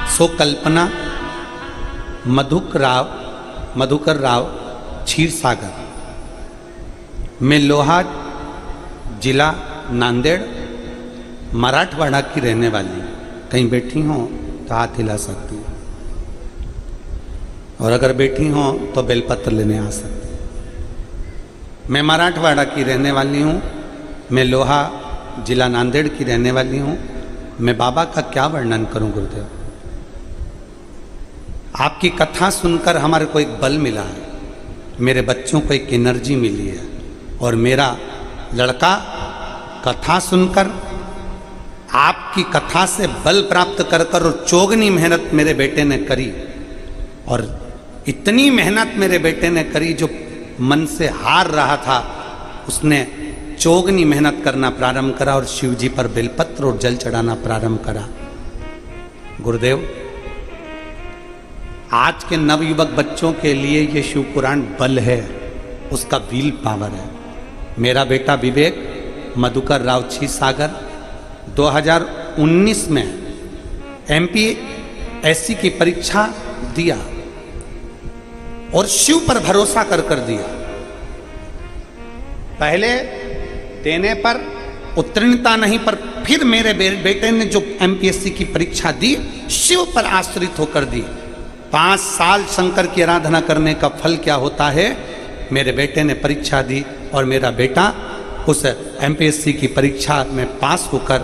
सो कल्पना मधुकर राव क्षीर सागर, मैं लोहा जिला नांदेड़ मराठवाड़ा की रहने वाली, कहीं बैठी हो तो हाथ हिला सकती हूँ, और अगर बैठी हो तो बेलपत्र लेने आ सकती। मैं मराठवाड़ा की रहने वाली हूँ, मैं लोहा जिला नांदेड़ की रहने वाली हूँ। मैं बाबा का क्या वर्णन करूँ गुरुदेव? आपकी कथा सुनकर हमारे को एक बल मिला है, मेरे बच्चों को एक एनर्जी मिली है, और मेरा लड़का कथा सुनकर, आपकी कथा से बल प्राप्त कर कर, और चौगनी मेहनत मेरे बेटे ने करी, और इतनी मेहनत मेरे बेटे ने करी जो मन से हार रहा था, उसने चौगनी मेहनत करना प्रारंभ करा और शिव जी पर बेलपत्र और जल चढ़ाना प्रारंभ करा। गुरुदेव, आज के नवयुवक बच्चों के लिए ये शिव पुराण बल है, उसका व्हील पावर है। मेरा बेटा विवेक मधुकर राव क्षीर सागर 2019 में MPSC की परीक्षा दिया और शिव पर भरोसा कर दिया। पहले देने पर उत्तीर्णता नहीं, पर फिर मेरे बेटे ने जो MPSC की परीक्षा दी, शिव पर आश्रित होकर दी। 5 साल शंकर की आराधना करने का फल क्या होता है मेरे बेटे ने परीक्षा दी और मेरा बेटा उस एमपीएससी की परीक्षा में पास होकर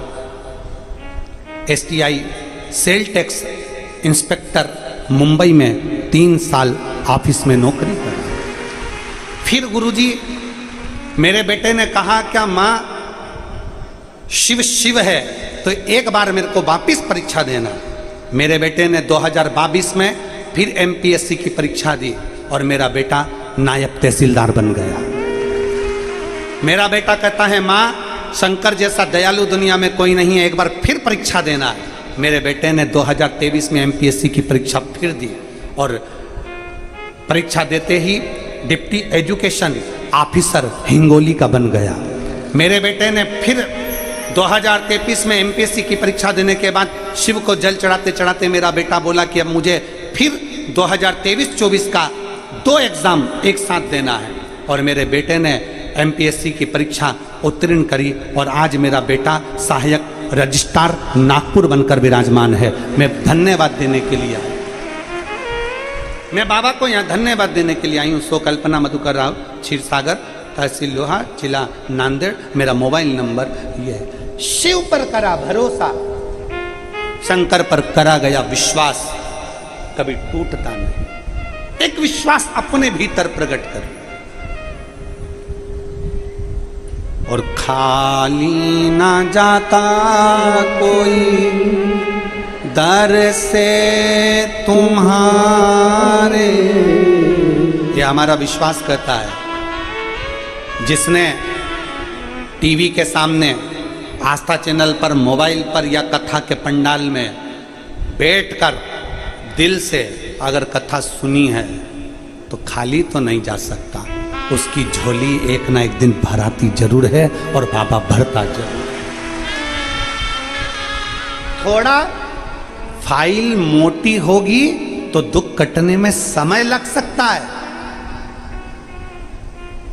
STI sale tax inspector Mumbai में 3 साल ऑफिस में नौकरी कर। फिर गुरुजी मेरे बेटे ने कहा क्या माँ शिव शिव है तो एक बार मेरे को वापिस परीक्षा देना। मेरे बेटे ने 2022 में फिर एमपीएससी की परीक्षा दी और मेरा बेटा नायब तहसीलदार बन गया। मेरा बेटा कहता है माँ शंकर जैसा दयालु दुनिया में कोई नहीं है, एक बार फिर परीक्षा देना है। मेरे बेटे ने 2023 में एमपीएससी की परीक्षा फिर दी और परीक्षा देते ही डिप्टी एजुकेशन ऑफिसर हिंगोली का बन गया। मेरे बेटे ने फिर 2023 में एमपीएससी की परीक्षा देने के बाद शिव को जल चढ़ाते चढ़ाते मेरा बेटा बोला कि अब मुझे फिर 2023-24 का 2 एग्जाम एक साथ देना है और मेरे बेटे ने एमपीएससी की परीक्षा उत्तीर्ण करी और आज मेरा बेटा सहायक रजिस्ट्रार नागपुर बनकर विराजमान है। मैं धन्यवाद देने के लिए आया, मैं बाबा को यहाँ धन्यवाद देने के लिए आई हूँ। सो कल्पना मधुकर राव, क्षीरसागर, तहसील लोहा, जिला नांदेड़। मेरा मोबाइल नंबर ये है। शिव पर करा भरोसा, शंकर पर करा गया विश्वास, कभी टूटता नहीं। एक विश्वास अपने भीतर प्रकट कर और खाली ना जाता कोई दर से तुम्हारे। ये हमारा विश्वास करता है। जिसने टीवी के सामने आस्था चैनल पर, मोबाइल पर या कथा के पंडाल में बैठकर दिल से अगर कथा सुनी है तो खाली तो नहीं जा सकता। उसकी झोली एक ना एक दिन भराती जरूर है और बाबा भरता जरूर। थोड़ा फाइल मोटी होगी तो दुख कटने में समय लग सकता है,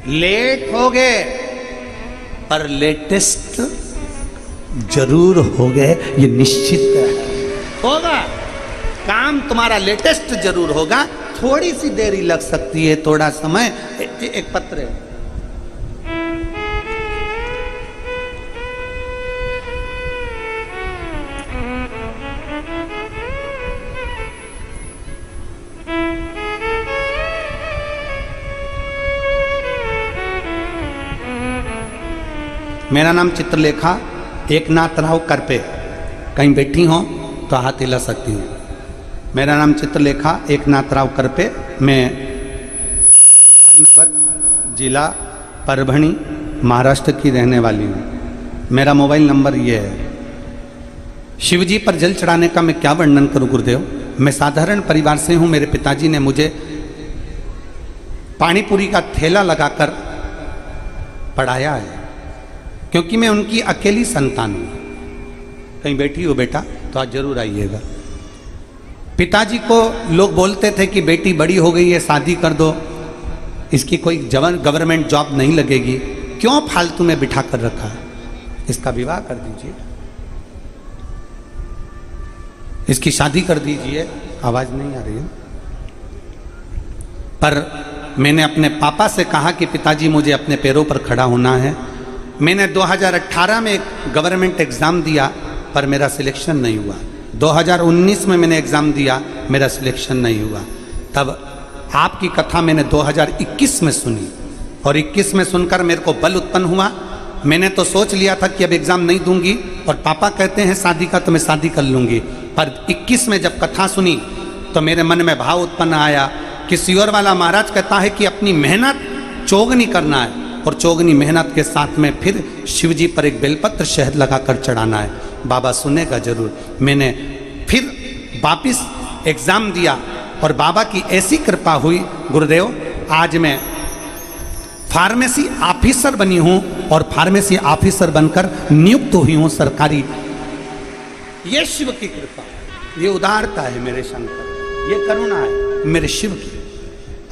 लेट हो गए पर लेटेस्ट जरूर हो गए, ये निश्चित है। होगा काम तुम्हारा लेटेस्ट जरूर होगा। थोड़ी सी देरी लग सकती है, थोड़ा समय। एक पत्र है। मेरा नाम चित्रलेखा एकनाथ राव करपे। कहीं बैठी हो तो हाथ हिला सकती हूँ। मेरा नाम चित्रलेखा एकनाथ राव करपे। मैं मानवत जिला परभणी महाराष्ट्र की रहने वाली हूँ। मेरा मोबाइल नंबर ये है। शिवजी पर जल चढ़ाने का मैं क्या वर्णन करूँ गुरुदेव। मैं साधारण परिवार से हूँ। मेरे पिताजी ने मुझे पानी पूरी का ठेला लगाकर पढ़ाया है, क्योंकि मैं उनकी अकेली संतान हूँ। कहीं बैठी हो बेटा तो आज जरूर आइएगा। पिताजी को लोग बोलते थे कि बेटी बड़ी हो गई है, शादी कर दो, इसकी कोई गवर्नमेंट जॉब नहीं लगेगी, क्यों फालतू में बिठा कर रखा है, इसका विवाह कर दीजिए, इसकी शादी कर दीजिए। आवाज नहीं आ रही है। पर मैंने अपने पापा से कहा कि पिताजी मुझे अपने पैरों पर खड़ा होना है। मैंने 2018 में एक गवर्नमेंट एग्ज़ाम दिया पर मेरा सिलेक्शन नहीं हुआ। 2019 में मैंने एग्ज़ाम दिया, मेरा सिलेक्शन नहीं हुआ। तब आपकी कथा मैंने 2021 में सुनी और 21 में सुनकर मेरे को बल उत्पन्न हुआ। मैंने तो सोच लिया था कि अब एग्ज़ाम नहीं दूंगी और पापा कहते हैं शादी का तो मैं शादी कर लूँगी। पर 21 में जब कथा सुनी तो मेरे मन में भाव उत्पन्न आया। किसी और वाला महाराज कहता है कि अपनी मेहनत चौगनी करना है और चौगनी मेहनत के साथ में फिर शिवजी पर एक बेलपत्र शहद लगाकर चढ़ाना है। बाबा सुनेगा जरूर। मैंने फिर वापिस एग्ज़ाम दिया और बाबा की ऐसी कृपा हुई गुरुदेव, आज मैं फार्मेसी ऑफिसर बनी हूँ और फार्मेसी ऑफिसर बनकर नियुक्त हुई हूँ सरकारी। ये शिव की कृपा है, ये उदारता है मेरे शंकर, ये करुणा है मेरे शिव की।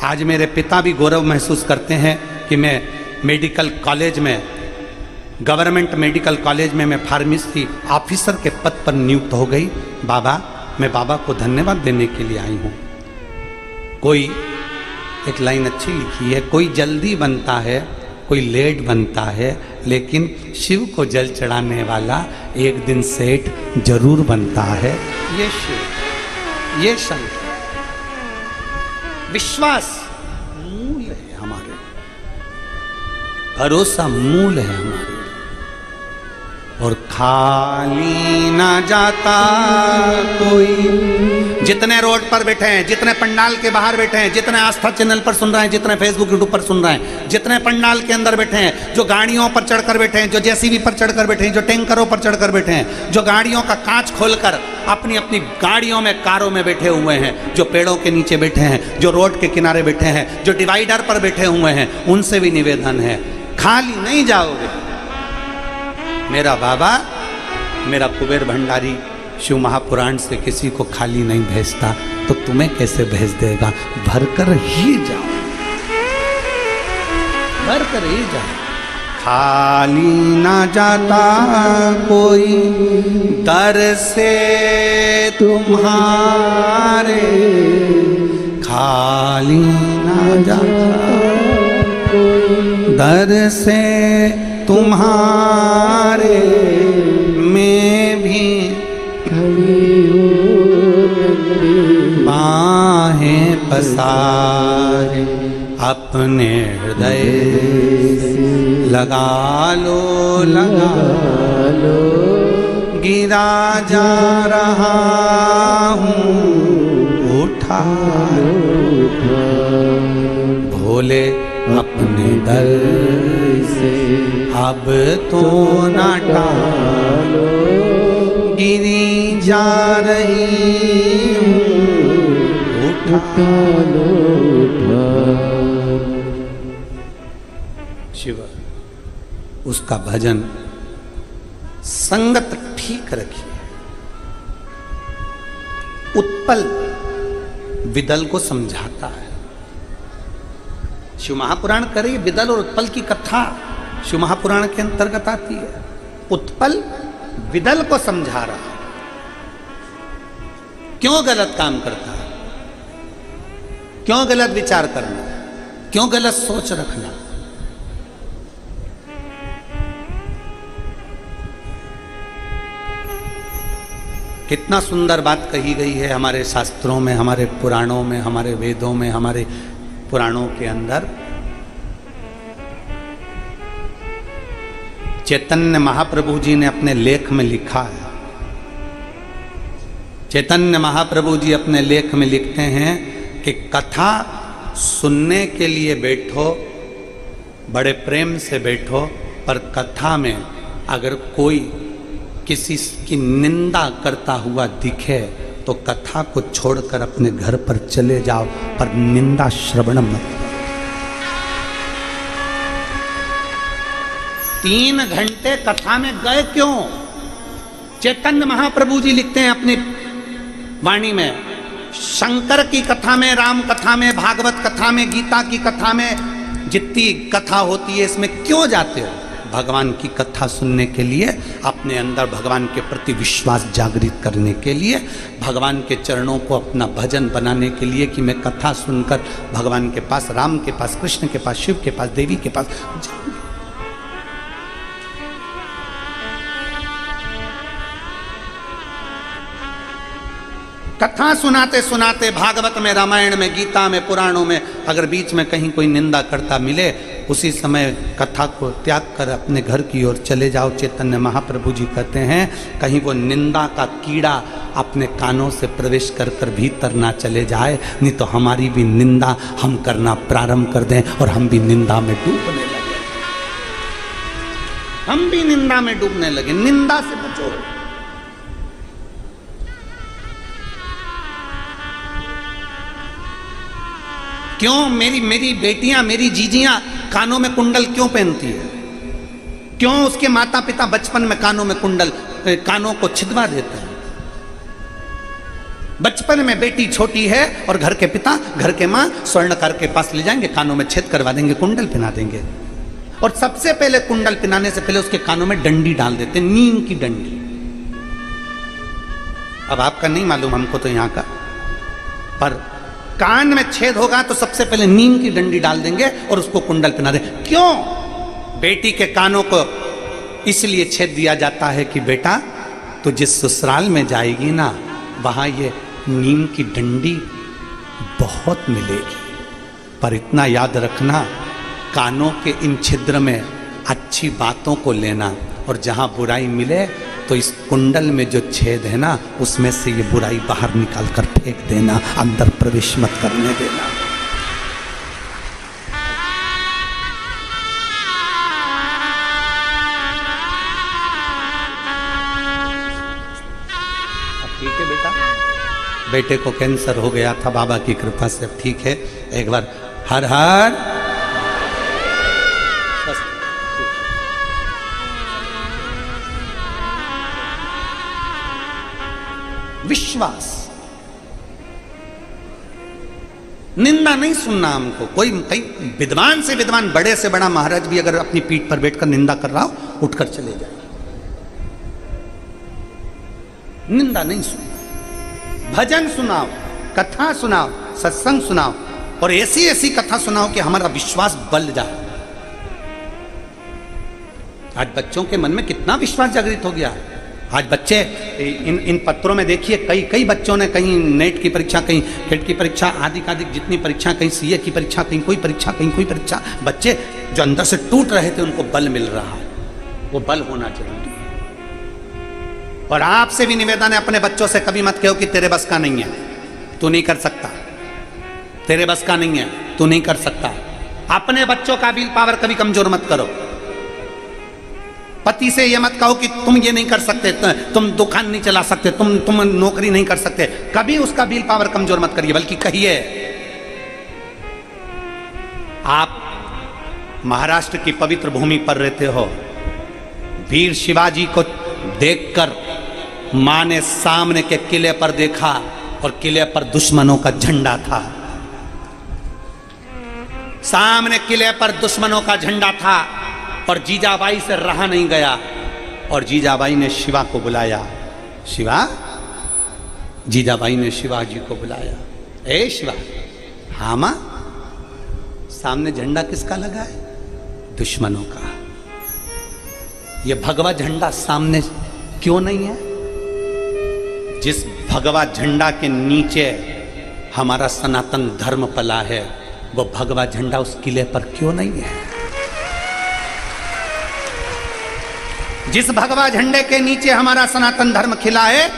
आज मेरे पिता भी गौरव महसूस करते हैं कि मैं मेडिकल कॉलेज में, गवर्नमेंट मेडिकल कॉलेज में मैं फार्मेसी ऑफिसर के पद पर नियुक्त हो गई। बाबा, मैं बाबा को धन्यवाद देने के लिए आई हूँ। कोई एक लाइन अच्छी लिखी है, कोई जल्दी बनता है, कोई लेट बनता है, लेकिन शिव को जल चढ़ाने वाला एक दिन सेठ जरूर बनता है। ये शिव, ये शंकर, विश्वास मूल है हमारे, भरोसा मूल है हमारे, और खाली ना जाता कोई। जितने रोड पर बैठे हैं, जितने पंडाल के बाहर बैठे हैं, जितने आस्था चैनल पर सुन रहे हैं, जितने फेसबुक यूट्यूब पर सुन रहे हैं, जितने पंडाल के अंदर बैठे हैं, जो गाड़ियों पर चढ़कर बैठे हैं, जो जेसीबी पर चढ़कर बैठे हैं, जो टैंकरों पर चढ़कर बैठे हैं, जो गाड़ियों का कांच खोलकर अपनी अपनी गाड़ियों में, कारों में बैठे हुए हैं, जो पेड़ों के नीचे बैठे हैं, जो रोड के किनारे बैठे हैं, जो डिवाइडर पर बैठे हुए हैं, उनसे भी निवेदन है, खाली नहीं जाओगे। मेरा बाबा, मेरा कुबेर भंडारी शिव महापुराण से किसी को खाली नहीं भेजता, तो तुम्हें कैसे भेज देगा? भरकर ही जाओ, भरकर ही जाओ। खाली ना जाता कोई दर से तुम्हारे, खाली ना जाता कोई दर से तुम्हारे, मैं भी बाहें पसारे अपने हृदय लगा लो, लगा लो, गिरा जा रहा हूँ, उठा भोले अपने दर से अब तो ना टालो, गिरी जा रही हूँ, उठा लो, शिव उसका भजन संगत ठीक रखिए। उत्पल विदल को समझाता है। शिव महापुराण करिए, विदल और उत्पल की कथा शिव महापुराण के अंतर्गत आती है। उत्पल विदल को समझा रहा है क्यों गलत काम करता है, क्यों गलत विचार करना, क्यों गलत सोच रखना। कितना सुंदर बात कही गई है हमारे शास्त्रों में, हमारे पुराणों में, हमारे वेदों में, हमारे पुराणों के अंदर। चैतन्य महाप्रभु जी ने अपने लेख में लिखा है, चैतन्य महाप्रभु जी अपने लेख में लिखते हैं कि कथा सुनने के लिए बैठो, बड़े प्रेम से बैठो, पर कथा में अगर कोई किसी की निंदा करता हुआ दिखे तो कथा को छोड़कर अपने घर पर चले जाओ, पर निंदा श्रवण मत करो। 3 घंटे कथा में गए क्यों? चैतन्य महाप्रभु जी लिखते हैं अपनी वाणी में, शंकर की कथा में, राम कथा में, भागवत कथा में, गीता की कथा में, जितनी कथा होती है इसमें क्यों जाते हो? भगवान की कथा सुनने के लिए, अपने अंदर भगवान के प्रति विश्वास जागृत करने के लिए, भगवान के चरणों को अपना भजन बनाने के लिए कि मैं कथा सुनकर भगवान के पास, राम के पास, कृष्ण के पास, शिव के पास, देवी के पास जाऊंगी। कथा सुनाते सुनाते भागवत में, रामायण में, गीता में, पुराणों में अगर बीच में कहीं कोई निंदा करता मिले, उसी समय कथा को त्याग कर अपने घर की ओर चले जाओ। चैतन्य महाप्रभु जी कहते हैं कहीं वो निंदा का कीड़ा अपने कानों से प्रवेश कर कर भीतर ना चले जाए, नहीं तो हमारी भी निंदा हम करना प्रारंभ कर दें और हम भी निंदा में डूबने लगे, हम भी निंदा में डूबने लगे। निंदा से बचो। क्यों मेरी बेटियां, मेरी जीजियां कानों में कुंडल क्यों पहनती है? क्यों उसके माता पिता बचपन में कानों में कुंडल, कानों को छिदवा देते हैं? बचपन में बेटी छोटी है और घर के पिता, घर के मां स्वर्णकार के पास ले जाएंगे, कानों में छेद करवा देंगे, कुंडल पहना देंगे। और सबसे पहले कुंडल पहनाने से पहले उसके कानों में डंडी डाल देते, नीम की डंडी। अब आपका नहीं मालूम, हमको तो यहां का, पर कान में छेद होगा तो सबसे पहले नीम की डंडी डाल देंगे और उसको कुंडल पहना देंगे। क्यों? बेटी के कानों को इसलिए छेद दिया जाता है कि बेटा तो जिस ससुराल में जाएगी ना, वहां ये नीम की डंडी बहुत मिलेगी, पर इतना याद रखना, कानों के इन छिद्र में अच्छी बातों को लेना, और जहां बुराई मिले तो इस कुंडल में जो छेद है ना, उसमें से ये बुराई बाहर निकाल कर फेंक देना, अंदर प्रवेश मत करने देना। अब ठीक है बेटा? बेटे को कैंसर हो गया था, बाबा की कृपा से अब ठीक है। एक बार हर हर विश्वास, निंदा नहीं सुनना हमको। कोई कई विद्वान से विद्वान, बड़े से बड़ा महाराज भी अगर अपनी पीठ पर बैठकर निंदा कर रहा हो, उठकर चले जाए। निंदा नहीं सुनना, भजन सुनाओ, कथा सुनाओ, सत्संग सुनाओ, और ऐसी ऐसी कथा सुनाओ कि हमारा विश्वास बल जाए। आज बच्चों के मन में कितना विश्वास जागृत हो गया है। आज बच्चे इन पत्रों में देखिए, कई बच्चों ने कहीं नेट की परीक्षा, कहीं हेट की परीक्षा, आदि जितनी परीक्षा, कहीं सीए की परीक्षा, कहीं कोई परीक्षा, कहीं कोई परीक्षा, बच्चे जो अंदर से टूट रहे थे उनको बल मिल रहा है। वो बल होना जरूरी है। और आपसे भी निवेदन है, अपने बच्चों से कभी मत कहो कि तेरे बस का नहीं है, तू नहीं कर सकता, तेरे बस का नहीं है, तू नहीं कर सकता। अपने बच्चों का विल पावर कभी कमजोर मत करो। पति से यह मत कहो कि तुम ये नहीं कर सकते, तुम दुकान नहीं चला सकते, तुम नौकरी नहीं कर सकते, कभी उसका विल पावर कमजोर मत करिए, बल्कि कहिए। आप महाराष्ट्र की पवित्र भूमि पर रहते हो, वीर शिवाजी को देखकर मां ने सामने के किले पर देखा, और किले पर दुश्मनों का झंडा था। सामने किले पर दुश्मनों का झंडा था, और जीजाबाई से रहा नहीं गया, और जीजाबाई ने शिवा को बुलाया। शिवा, जीजाबाई ने शिवाजी को बुलाया। ए शिवा, हाँ मां, सामने झंडा किसका लगा है? दुश्मनों का। ये भगवा झंडा सामने क्यों नहीं है? जिस भगवा झंडा के नीचे हमारा सनातन धर्म पला है, वो भगवा झंडा उस किले पर क्यों नहीं है? जिस भगवा झंडे के नीचे हमारा सनातन धर्म खिला है,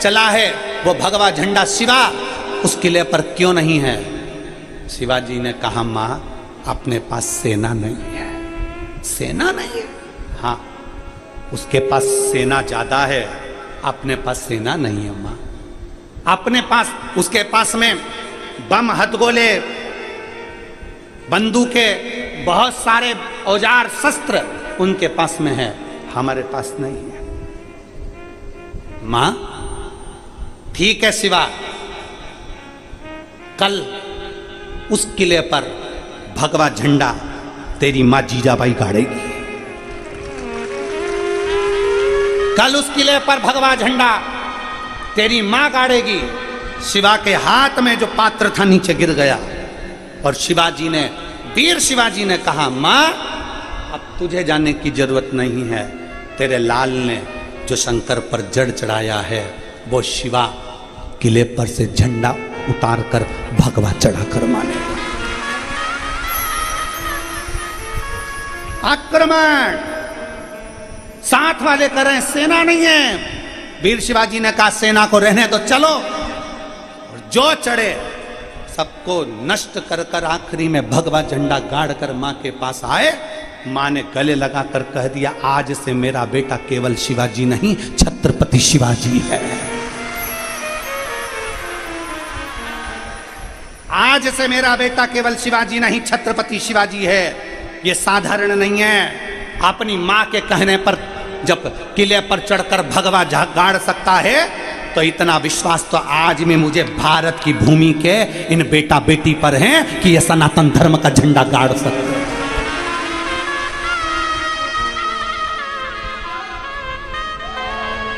चला है, वो भगवा झंडा शिवा उस किले पर क्यों नहीं है? शिवाजी ने कहा, मां, अपने पास सेना नहीं है। सेना नहीं है? हाँ, उसके पास सेना ज्यादा है, अपने पास सेना नहीं है मां। अपने पास, उसके पास में बम, हथगोले, बंदूकें, बहुत सारे औजार, शस्त्र उनके पास में है, हमारे पास नहीं है। मां, ठीक है शिवा, कल उस किले पर भगवा झंडा तेरी मां जीजाबाई गाड़ेगी। कल उस किले पर भगवा झंडा तेरी मां गाड़ेगी। शिवा के हाथ में जो पात्र था नीचे गिर गया, और शिवाजी ने, वीर शिवाजी ने कहा, मां, अब तुझे जाने की जरूरत नहीं है, तेरे लाल ने जो शंकर पर जड़ चढ़ाया है, वो शिवा किले पर से झंडा उतार कर भगवा चढ़ाकर मानेगा। आक्रमण साथ वाले कर रहे हैं, सेना नहीं है। वीर शिवाजी ने कहा, सेना को रहने दो, चलो, और जो चढ़े सबको नष्ट कर कर आखिरी में भगवा झंडा गाड़ कर मां के पास आए। मां ने गले लगाकर कह दिया, आज से मेरा बेटा केवल शिवाजी नहीं, छत्रपति शिवाजी है। आज से मेरा बेटा केवल शिवाजी नहीं, छत्रपति शिवाजी है। ये साधारण नहीं है। अपनी मां के कहने पर जब किले पर चढ़कर भगवा गाड़ सकता है, तो इतना विश्वास तो आज में मुझे भारत की भूमि के इन बेटा बेटी पर है कि ये सनातन धर्म का झंडा गाड़ सकते हैं।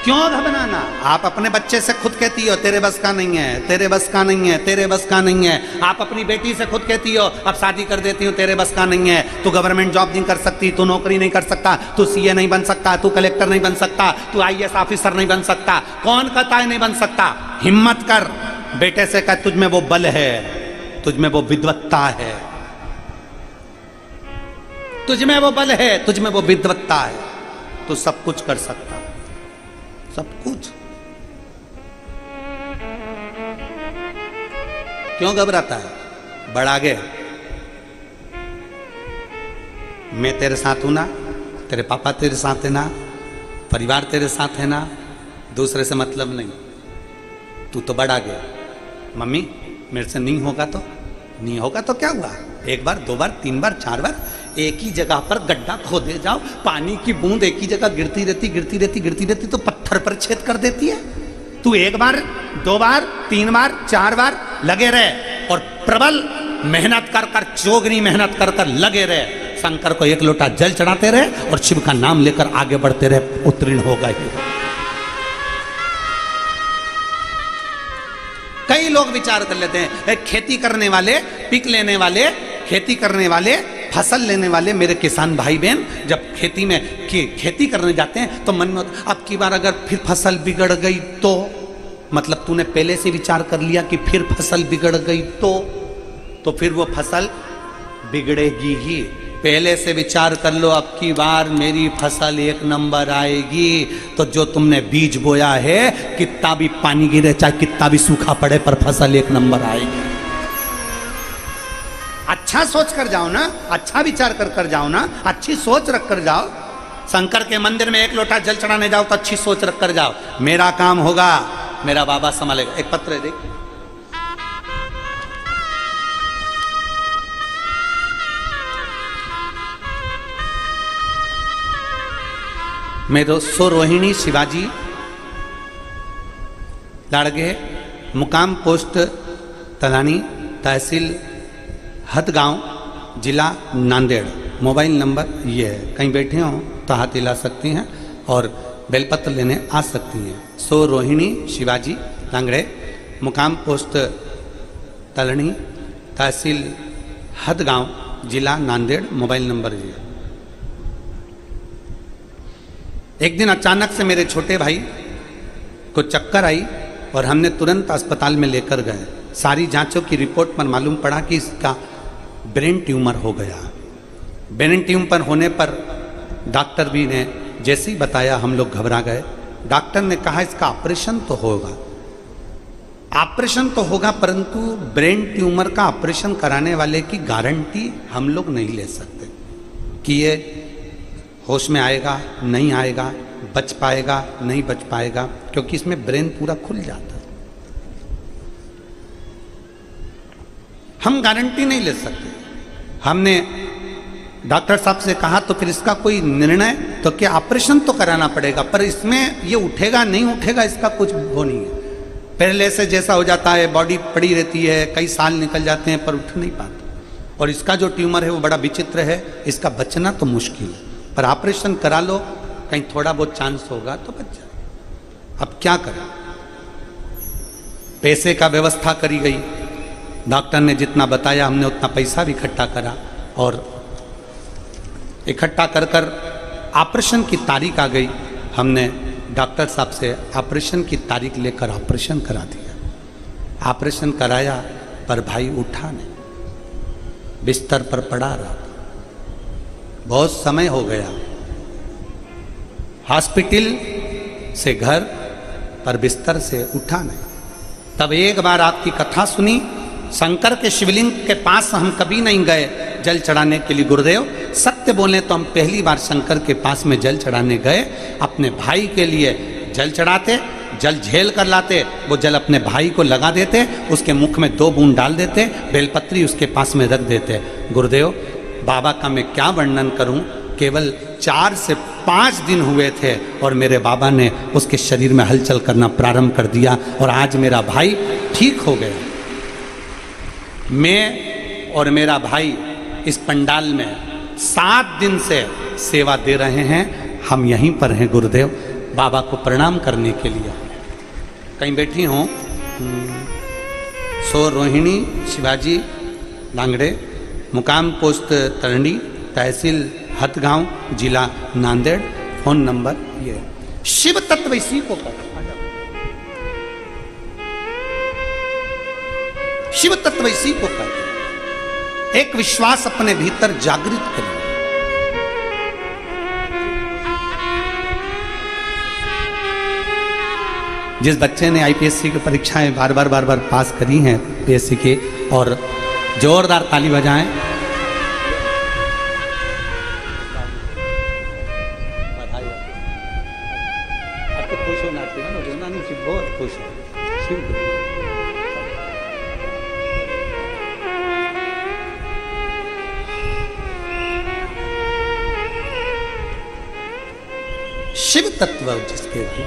क्यों घबराना? आप अपने बच्चे से खुद कहती हो तेरे बस का नहीं है, तेरे बस का नहीं है, तेरे बस का नहीं है। आप अपनी बेटी से खुद कहती हो अब शादी कर देती हूँ, तेरे बस का नहीं है, तू गवर्नमेंट जॉब नहीं कर सकती, तू नौकरी नहीं कर सकता, तू सीए नहीं बन सकता, तू कलेक्टर नहीं बन सकता, तू आईएएस ऑफिसर नहीं बन सकता। कौन कहता है नहीं बन सकता? हिम्मत कर, बेटे से कह तुझ में वो बल है, तुझ में वो विद्वत्ता है, तुझ में वो बल है, तुझ में वो विद्वत्ता है, तो सब कुछ कर सकता, सब कुछ। क्यों घबराता है? बढ़ आगे। मैं तेरे साथ हूं ना, तेरे पापा तेरे साथ है ना, परिवार तेरे साथ है ना, दूसरे से मतलब नहीं। तू तो बढ़ आगे। मम्मी मेरे से नहीं होगा तो नहीं होगा तो क्या हुआ? एक बार, दो बार, तीन बार, चार बार एक ही जगह पर गड्ढा खोदे जाओ, पानी की बूंद एक ही जगह गिरती रहती गिरती रहती गिरती रहती तो पत्थर पर छेद कर देती है। तू एक बार, दो बार, तीन बार, चार बार लगे रहे और प्रबल मेहनत कर कर, चोगनी मेहनत कर कर लगे रहे। शंकर को एक लोटा जल चढ़ाते रहे और शिव का नाम लेकर आगे बढ़ते रहे, उत्तीर्ण होगा ही। कई लोग विचार कर लेते हैं खेती करने वाले, पिक लेने वाले, खेती करने वाले, फसल लेने वाले मेरे किसान भाई बहन जब खेती में खेती करने जाते हैं तो मन में अब की बार अगर फिर फसल बिगड़ गई तो, मतलब तूने पहले से विचार कर लिया कि फिर फसल बिगड़ गई तो फिर वो फसल बिगड़ेगी ही। पहले से विचार कर लो अब की बार मेरी फसल एक नंबर आएगी, तो जो तुमने बीज बोया है कितना भी पानी गिरे चाहे कितना भी सूखा पड़े पर फसल एक नंबर आएगी। अच्छा सोच कर जाओ ना, अच्छा विचार कर कर जाओ ना, अच्छी सोच रख कर जाओ। शंकर के मंदिर में एक लोटा जल चढ़ाने जाओ तो अच्छी सोच रख कर जाओ, मेरा काम होगा, मेरा बाबा संभालेगा। एक पत्र है देख, मेरो सो रोहिणी शिवाजी लाड़गे, मुकाम पोस्ट तलानी, तहसील हदगांव, जिला नांदेड़। मोबाइल नंबर ये है, कहीं बैठे हो तो हाथ हिला सकती हैं और बेलपत्र लेने आ सकती हैं। सो रोहिणी शिवाजी लांगड़े, मुकाम पोस्ट तलनी, तहसील हदगांव, जिला नांदेड़। मोबाइल नंबर ये। एक दिन अचानक से मेरे छोटे भाई को चक्कर आई और हमने तुरंत अस्पताल में लेकर गए। सारी जांचों की रिपोर्ट पर मालूम पड़ा कि इसका ब्रेन ट्यूमर हो गया। ब्रेन ट्यूमर होने पर डॉक्टर भी ने जैसे ही बताया हम लोग घबरा गए। डॉक्टर ने कहा इसका ऑपरेशन तो होगा, ऑपरेशन तो होगा, परंतु ब्रेन ट्यूमर का ऑपरेशन कराने वाले की गारंटी हम लोग नहीं ले सकते कि ये होश में आएगा नहीं आएगा, बच पाएगा नहीं बच पाएगा, क्योंकि इसमें ब्रेन पूरा खुल जाता है। हम गारंटी नहीं ले सकते। हमने डॉक्टर साहब से कहा तो फिर इसका कोई निर्णय तो क्या ऑपरेशन तो कराना पड़ेगा, पर इसमें ये उठेगा नहीं उठेगा इसका कुछ वो नहीं है। पहले से जैसा हो जाता है, बॉडी पड़ी रहती है, कई साल निकल जाते हैं पर उठ नहीं पाता। और इसका जो ट्यूमर है वो बड़ा विचित्र है, इसका बचना तो मुश्किल है, पर ऑपरेशन करा लो कहीं थोड़ा बहुत चांस होगा तो बच जाए। अब क्या करें? पैसे का व्यवस्था करी गई, डॉक्टर ने जितना बताया हमने उतना पैसा भी इकट्ठा करा और इकट्ठा कर कर ऑपरेशन की तारीख आ गई। हमने डॉक्टर साहब से ऑपरेशन की तारीख लेकर ऑपरेशन करा दिया। ऑपरेशन कराया पर भाई उठा नहीं, बिस्तर पर पड़ा रहा। बहुत समय हो गया, हॉस्पिटल से घर पर बिस्तर से उठा नहीं। तब एक बार आपकी कथा सुनी, शंकर के शिवलिंग के पास हम कभी नहीं गए जल चढ़ाने के लिए। गुरुदेव सत्य बोले तो हम पहली बार शंकर के पास में जल चढ़ाने गए। अपने भाई के लिए जल चढ़ाते, जल झेल कर लाते, वो जल अपने भाई को लगा देते, उसके मुख में 2 बूंद डाल देते, बेलपत्री उसके पास में रख देते। गुरुदेव बाबा का मैं क्या वर्णन करूं, केवल 4 से 5 दिन हुए थे और मेरे बाबा ने उसके शरीर में हलचल करना प्रारंभ कर दिया और आज मेरा भाई ठीक हो गया। मैं और मेरा भाई इस पंडाल में 7 दिन से सेवा दे रहे हैं। हम यहीं पर हैं गुरुदेव। बाबा को प्रणाम करने के लिए। कहीं बैठी हूँ, सो रोहिणी शिवाजी लांगड़े, मुकाम पोस्ट तरंडी, तहसील हथगांव, जिला नांदेड़, फोन नंबर ये। शिव तत्व इसी को कहते हैं, शिव तत्व इसी को कहते हैं। एक विश्वास अपने भीतर जागृत करें। जिस बच्चे ने आईपीएससी की परीक्षाएं बार बार पास करी हैं पीएससी के, और जोरदार ताली बजाएं। आप तो खुश होना चाहिए ना, रोना नहीं चाहिए, बहुत खुश हो। शिव तत्व जिसके भी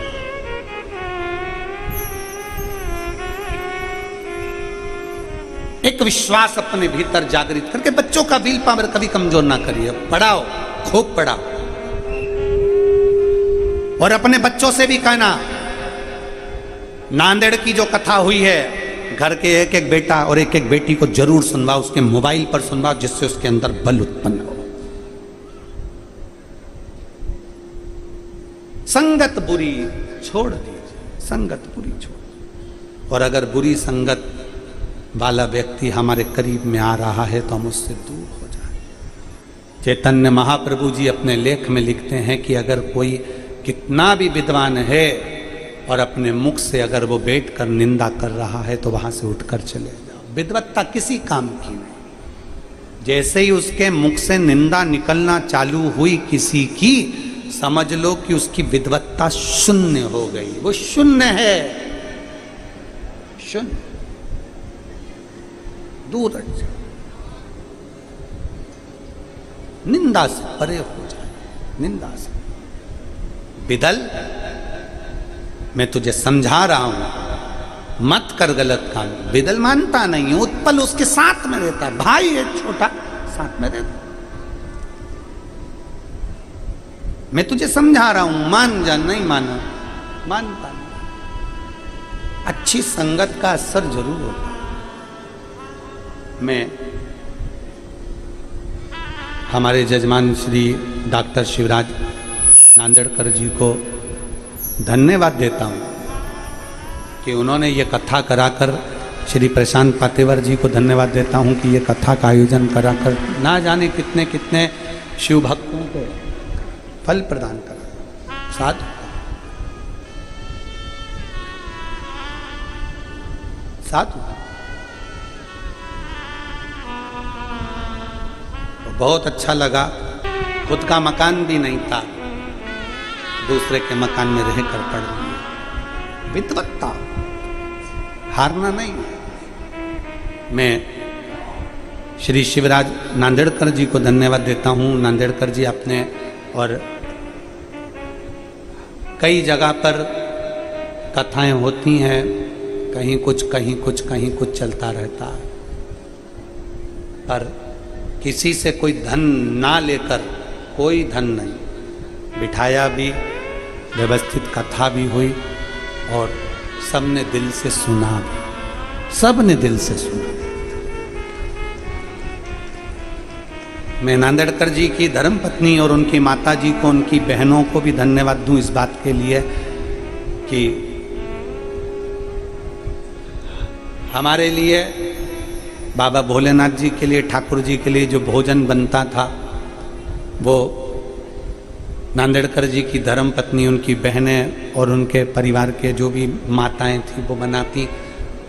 एक विश्वास अपने भीतर जागृत करके बच्चों का विल पावर कभी कमजोर ना करिए। पढ़ाओ, खूब पढ़ाओ। और अपने बच्चों से भी कहना, नांदेड़ की जो कथा हुई है, घर के एक एक बेटा और एक एक बेटी को जरूर सुनवाओ, उसके मोबाइल पर सुनवाओ, जिससे उसके अंदर बल उत्पन्न हो। संगत बुरी छोड़ दीजिए, संगत बुरी छोड़। और अगर बुरी संगत वाला व्यक्ति हमारे करीब में आ रहा है तो हम उससे दूर हो जाए। चैतन्य महाप्रभु जी अपने लेख में लिखते हैं कि अगर कोई कितना भी विद्वान है और अपने मुख से अगर वो बैठकर निंदा कर रहा है तो वहां से उठकर चले जाओ। विद्वत्ता किसी काम की नहीं। जैसे ही उसके मुख से निंदा निकलना चालू हुई किसी की, समझ लो कि उसकी विद्वत्ता शून्य हो गई। वो शून्य है, शून्य। दूर हट जाए, निंदा से परे हो जाए, निंदा से। बिदल, मैं तुझे समझा रहा हूं, मत कर गलत काम। बिदल मानता नहीं है, उत्पल उसके साथ में रहता है, भाई है छोटा, साथ में रहता। मैं तुझे समझा रहा हूं, मान जा। नहीं माना, मानता नहीं। अच्छी संगत का असर जरूर होता है। मैं हमारे जजमान श्री डॉक्टर शिवराज नांदेड़कर जी को धन्यवाद देता हूँ कि उन्होंने ये कथा कराकर, श्री प्रशांत पातेवर जी को धन्यवाद देता हूँ कि ये कथा का आयोजन कराकर ना जाने कितने कितने शिव भक्तों को फल प्रदान करा। साथ साथ बहुत अच्छा लगा। खुद का मकान भी नहीं था, दूसरे के मकान में रहकर पढ़ लिया। विद्वत्ता, हारना नहीं। मैं श्री शिवराज नांदेड़कर जी को धन्यवाद देता हूँ। नांदेड़कर जी अपने और कई जगह पर कथाएं होती हैं, कहीं कुछ कहीं कुछ कहीं कुछ चलता रहता है, पर किसी से कोई धन ना लेकर, कोई धन नहीं, बिठाया भी, व्यवस्थित कथा भी हुई और सबने दिल से सुना भी, सबने दिल से सुना। मैं नांदेड़कर जी की धर्मपत्नी और उनकी माता जी को, उनकी बहनों को भी धन्यवाद दूं इस बात के लिए कि हमारे लिए, बाबा भोलेनाथ जी के लिए, ठाकुर जी के लिए जो भोजन बनता था वो नांदेड़कर जी की धर्मपत्नी, उनकी बहनें और उनके परिवार के जो भी माताएं थी वो बनाती,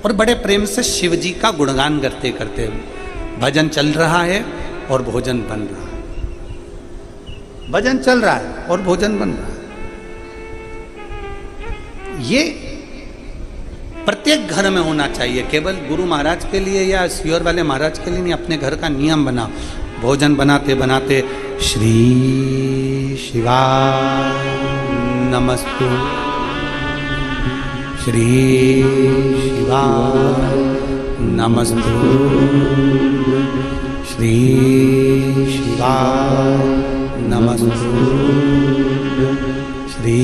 और बड़े प्रेम से शिव जी का गुणगान करते करते भजन चल रहा है और भोजन बन रहा है। भजन चल रहा है और भोजन बन रहा है। ये प्रत्येक घर में होना चाहिए, केवल गुरु महाराज के लिए या सियोर वाले महाराज के लिए नहीं। अपने घर का नियम बनाओ। भोजन बनाते बनाते श्री शिवाय नमस्तु, श्री शिवाय नमस्तु, श्री शिवाय नमस्तु, श्री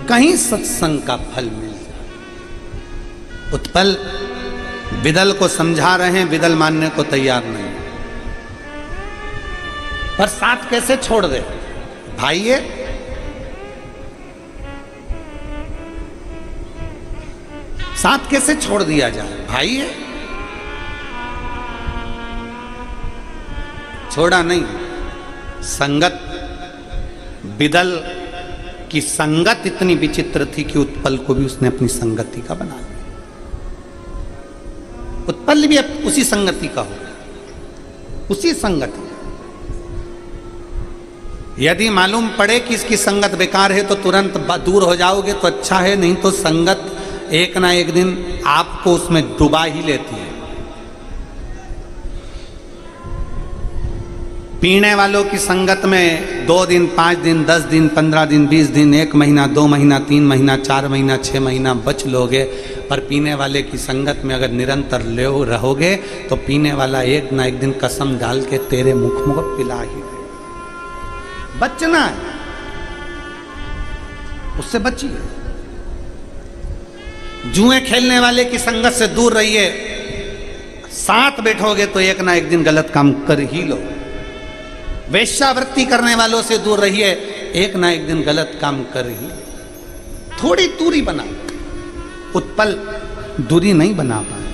कहीं सत्संग का फल मिल जाए। उत्पल विदल को समझा रहे हैं, विदल मानने को तैयार नहीं, पर साथ कैसे छोड़ दे भाई? ये साथ कैसे छोड़ दिया जाए भाई? ये छोड़ा नहीं। संगत, विदल की संगत इतनी विचित्र थी कि उत्पल को भी उसने अपनी संगति का बना लिया। उत्पल भी उसी संगति का हो, उसी संगति। यदि मालूम पड़े कि इसकी संगत बेकार है तो तुरंत दूर हो जाओगे तो अच्छा है, नहीं तो संगत एक ना एक दिन आपको उसमें डुबा ही लेती है। पीने वालों की संगत में 2 दिन, 5 दिन, 10 दिन, 15 दिन, 20 दिन, 1 महीना, 2 महीना, 3 महीना, 4 महीना, 6 महीना बच लोगे, पर पीने वाले की संगत में अगर निरंतर ले रहोगे तो पीने वाला एक ना एक दिन कसम डाल के तेरे मुख में पिला ही दे। बचना है, उससे बचिए। जुए खेलने वाले की संगत से दूर रहिए, साथ बैठोगे तो एक ना एक दिन गलत काम कर ही लो। वेश्यावृत्ति करने वालों से दूर रहिए, एक ना एक दिन गलत काम कर ही। थोड़ी दूरी बना। उत्पल दूरी नहीं बना पाया,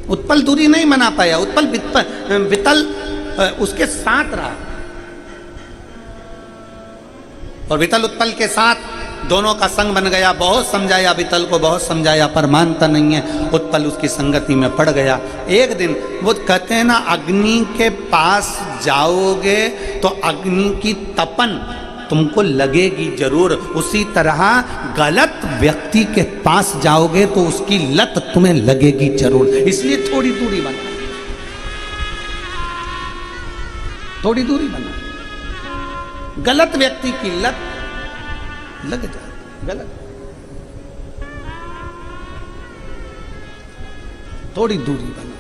उत्पल दूरी नहीं बना पाया। उत्पल वितल उसके साथ रहा, और वितल उत्पल के साथ दोनों का संग बन गया। बहुत समझाया वितल को, बहुत समझाया, पर मानता नहीं है। उत्पल उसकी संगति में पड़ गया। एक दिन वो कहते हैं ना, अग्नि के पास जाओगे तो अग्नि की तपन तुमको लगेगी जरूर, उसी तरह गलत व्यक्ति के पास जाओगे तो उसकी लत तुम्हें लगेगी जरूर। इसलिए थोड़ी दूरी बना, थोड़ी दूरी बना। गलत व्यक्ति की लत लग जाए, गलत। थोड़ी दूरी बना,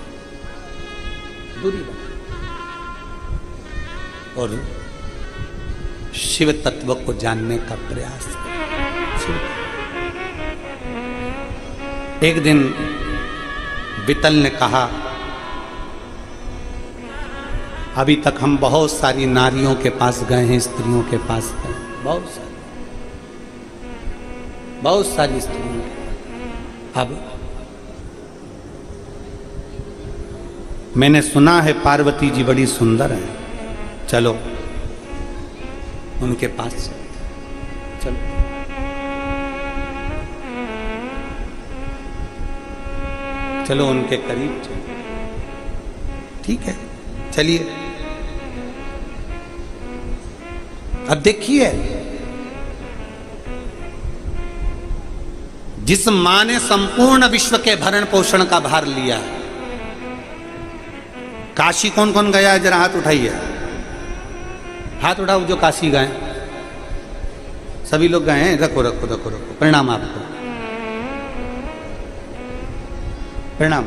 दूरी बना, और शिव तत्व को जानने का प्रयास करें। एक दिन वितल ने कहा, अभी तक हम बहुत सारी नारियों के पास गए हैं, स्त्रियों के पास गए, बहुत सारी स्त्रियों। अब मैंने सुना है पार्वती जी बड़ी सुंदर है, चलो उनके पास चलो। चलो उनके करीब चलो, ठीक है, चलिए। अब देखिए, जिस मां ने संपूर्ण विश्व के भरण पोषण का भार लिया, काशी कौन कौन गया है? जरा हाथ उठाइए, हाथ उठाओ जो काशी गए। सभी लोग गए हैं? रखो रखो रखो रखो, प्रणाम आपको, प्रणाम।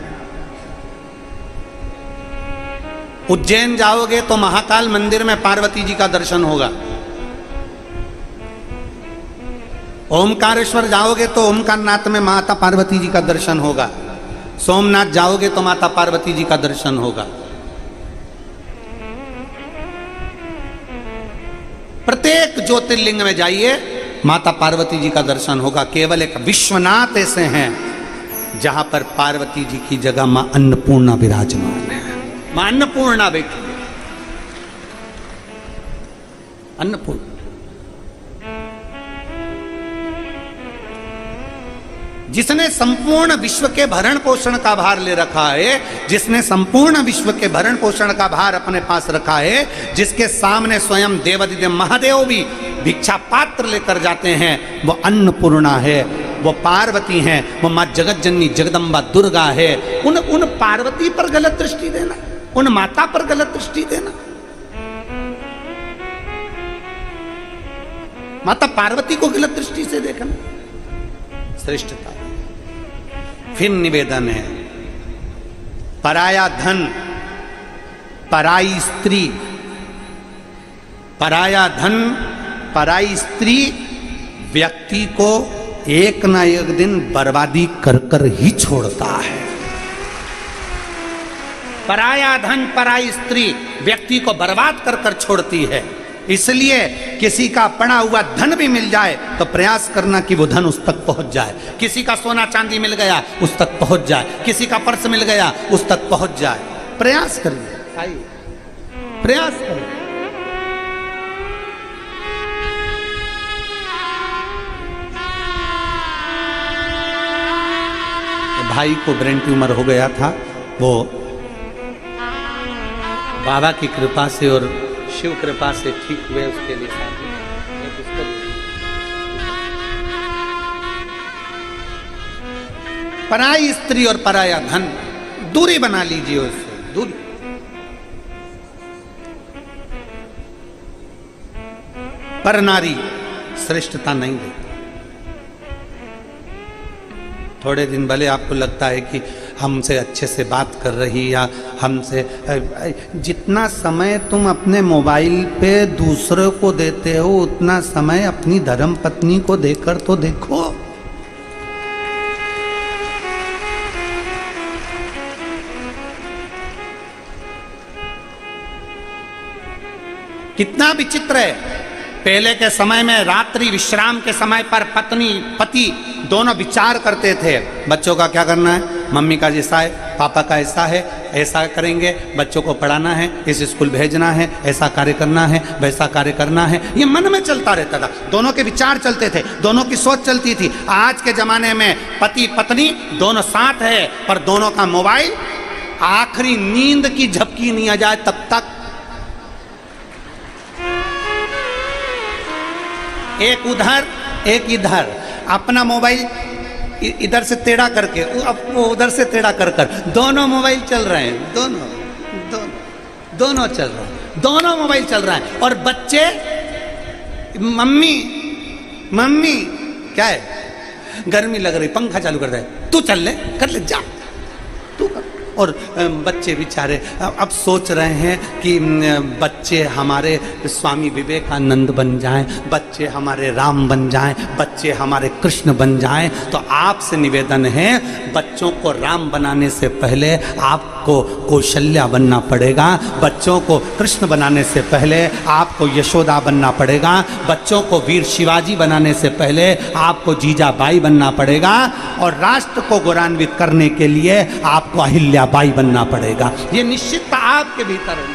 उज्जैन जाओगे तो महाकाल मंदिर में पार्वती जी का दर्शन होगा। ओमकारेश्वर जाओगे तो ओमकारनाथ में माता पार्वती जी का दर्शन होगा। सोमनाथ जाओगे तो माता पार्वती जी का दर्शन होगा। प्रत्येक ज्योतिर्लिंग में जाइए, माता पार्वती जी का दर्शन होगा। केवल एक विश्वनाथ ऐसे हैं जहां पर पार्वती जी की जगह मां अन्नपूर्णा विराजमान है। मां अन्नपूर्णा बैठी, अन्नपूर्णा। जिसने संपूर्ण विश्व के भरण पोषण का भार ले रखा है, जिसने संपूर्ण विश्व के भरण पोषण का भार अपने पास रखा है, जिसके सामने स्वयं देवादिदेव महादेव भी भिक्षा पात्र लेकर जाते हैं, वो अन्नपूर्णा है, वो पार्वती हैं, वो मां जगत जननी जगदम्बा दुर्गा है। उन पार्वती पर गलत दृष्टि देना, उन माता पर गलत दृष्टि देना। माता पार्वती को गलत दृष्टि से देखना श्रेष्ठता। फिर निवेदन है, पराया धन, पराई स्त्री पराया धन, पराई स्त्री व्यक्ति को एक ना एक दिन बर्बादी कर कर ही छोड़ता है। पराया धन, पराई स्त्री व्यक्ति को बर्बाद कर कर छोड़ती है। इसलिए किसी का पड़ा हुआ धन भी मिल जाए तो प्रयास करना कि वो धन उस तक पहुंच जाए। किसी का सोना चांदी मिल गया उस तक पहुंच जाए, किसी का पर्स मिल गया उस तक पहुंच जाए। प्रयास करिए, आइए प्रयास करिए। भाई को ब्रेन ट्यूमर हो गया था, वो बाबा की कृपा से और शिव कृपा से ठीक हुए। उसके लिए पराई स्त्री और पराया धन, दूरी बना लीजिए उससे, दूरी। पर नारी श्रेष्ठता नहीं देती। थोड़े दिन भले आपको लगता है कि हमसे अच्छे से बात कर रही या हमसे, जितना समय तुम अपने मोबाइल पे दूसरों को देते हो उतना समय अपनी धर्म पत्नी को देकर तो देखो। कितना विचित्र है। पहले के समय में रात्रि विश्राम के समय पर पत्नी पति दोनों विचार करते थे, बच्चों का क्या करना है, मम्मी का जैसा है, पापा का ऐसा है, ऐसा करेंगे, बच्चों को पढ़ाना है, इस स्कूल भेजना है, ऐसा कार्य करना है, वैसा कार्य करना है। ये मन में चलता रहता था, दोनों के विचार चलते थे, दोनों की सोच चलती थी। आज के जमाने में पति पत्नी दोनों साथ है पर दोनों का मोबाइल, आखिरी नींद की झपकी नहीं आ जाए तब तक एक उधर एक इधर, अपना मोबाइल इधर से टेढ़ा करके वो उधर से टेढ़ा कर कर दोनों मोबाइल चल रहे हैं, दोनों चल रहे हैं, दोनों मोबाइल चल रहा है। और बच्चे मम्मी मम्मी क्या है, गर्मी लग रही, पंखा चालू कर दे, तू चल ले, कर ले, जा तू कर। और बच्चे बेचारे अब सोच रहे हैं कि बच्चे हमारे स्वामी विवेकानंद बन जाएं, बच्चे हमारे राम बन जाएं, बच्चे हमारे कृष्ण बन जाएं। तो आपसे निवेदन है, बच्चों को राम बनाने से पहले आपको कौशल्या बनना पड़ेगा, बच्चों को कृष्ण बनाने से पहले आपको यशोदा बनना पड़ेगा, बच्चों को वीर शिवाजी बनाने से पहले आपको जीजाबाई बनना पड़ेगा, और राष्ट्र को गौरवान्वित करने के लिए आपको अहिल्याबाई बनना पड़ेगा। ये निश्चितता आपके भीतर है।